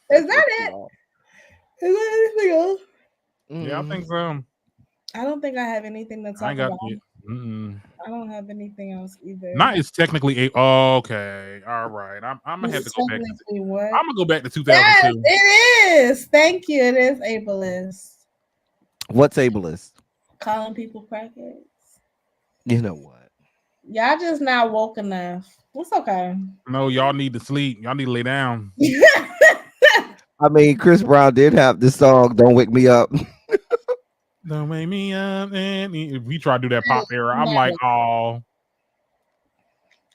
Is that it? Is there anything else? Yeah, I think so. I don't think I have anything to talk about. I don't have anything else either. Not is technically okay. All right. I'm gonna have to go back. I'm gonna go back to 2002. Yes, it is. Thank you. It is ableist. What's ableist? Calling people crackheads. You know what? Y'all just not woke enough. It's okay. No, y'all need to sleep. Y'all need to lay down. I mean, Chris Brown did have this song, "Don't Wake Me Up." Don't wake me up. And if we try to do that pop era, I'm like, oh.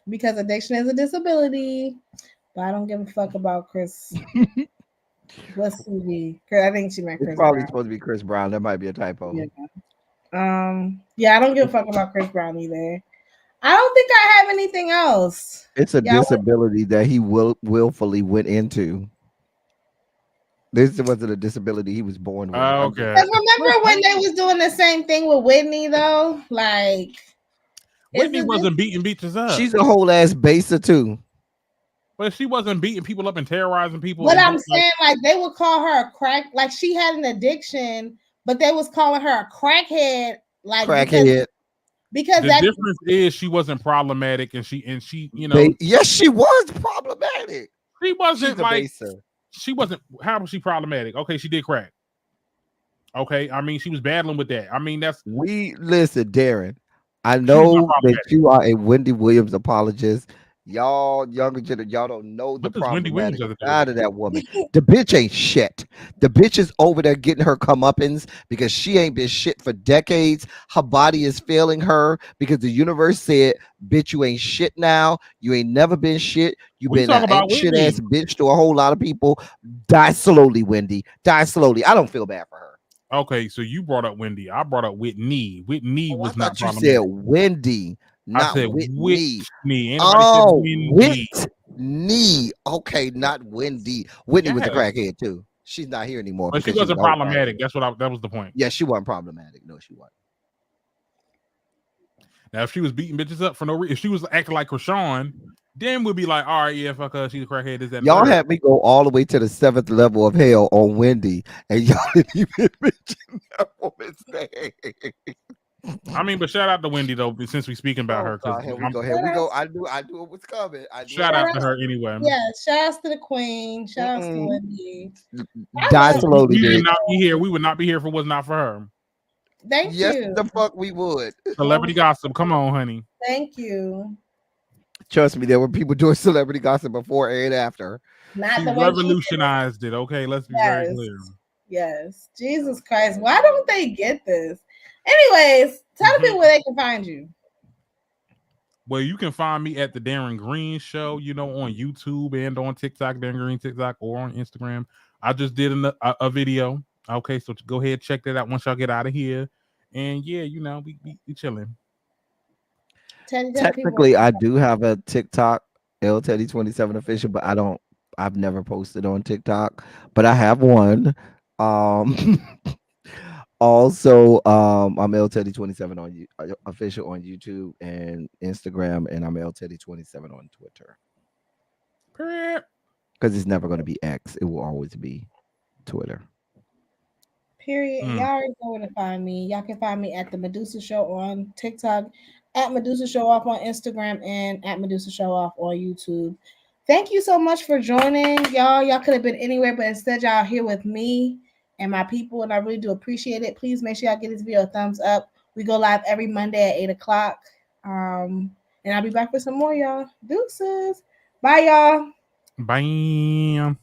Because addiction is a disability. But I don't give a fuck about Chris. What's CV? I think she meant Chris. It's probably Brown. supposed to be Chris Brown. That might be a typo. Yeah, I don't give a fuck about Chris Brown either. I don't think I have anything else. It's a disability that he willfully went into. This wasn't a disability he was born with. Okay. Remember when they was doing the same thing with Whitney though? Like Whitney wasn't beating bitches up. She's a whole ass baser too. But she wasn't beating people up and terrorizing people. But I'm saying, like, they would call her a crack, like she had an addiction, but they was calling her a crackhead, like crackhead. Because the difference is she wasn't problematic, and she, yes, she was problematic. She wasn't She's a like baser. She wasn't. How was she problematic? Okay, she did crack. Okay, I mean, she was battling with that. I mean, that's listen, Darren. I know that you are a Wendy Williams apologist. Y'all younger generation, y'all don't know the problematic side of that woman. The bitch ain't shit. The bitch is over there getting her comeuppance because she ain't been shit for decades. Her body is failing her because the universe said, bitch, you ain't shit now. You ain't never been shit. You've been an ain't shit ass bitch to a whole lot of people. Die slowly, Wendy. Die slowly. I don't feel bad for her. Okay, so you brought up Wendy. I brought up Whitney. Whitney was not problematic. You said Wendy. Not I said Whitney. Whitney. Okay, not Wendy. Whitney was a crackhead too. She's not here anymore. But she wasn't problematic. That was the point. Yeah, she wasn't problematic. No, she wasn't. Now, if she was beating bitches up for no reason, if she was acting like Krishan, then we'd be like, all right, yeah, fuck her. She's a crackhead. Is that y'all had me go all the way to the 7th level of hell on Wendy, and y'all didn't even mention that woman's name. I mean, but shout out to Wendy though, since we speaking about her. Here we go. I knew it was coming. Shout out to her anyway. Yeah, shout out to the queen. Shout out to Wendy. Die slowly. We would not be here. We would not be here if it was not for her. Thank you. Yes, the fuck we would. Celebrity gossip. Come on, honey. Thank you. Trust me, there were people doing celebrity gossip before and after. Not she the way revolutionized it. Okay, let's be very clear. Yes. Jesus Christ. Why don't they get this? Anyways, tell the people where they can find you. Well, you can find me at the Darren Green Show, on YouTube and on TikTok, Darren Green TikTok, or on Instagram. I just did a video. Okay, so go ahead, check that out once y'all get out of here. And yeah, we chilling. Technically, I do have a TikTok, LTeddy27 official, but I've never posted on TikTok, but I have one. Also, I'm LTeddy27 on official on YouTube and Instagram, and I'm LTeddy27 on Twitter. Because it's never going to be X; it will always be Twitter. Period. Y'all already know where to find me. Y'all can find me at the Medusa Show on TikTok, at Medusa Show Off on Instagram, and at Medusa Show Off on YouTube. Thank you so much for joining, y'all. Y'all could have been anywhere, but instead y'all here with me and my people, and I really do appreciate it. Please make sure y'all give this video a thumbs up. We go live every Monday at 8 o'clock. And I'll be back for some more, y'all. Deuces. Bye, y'all. Bye.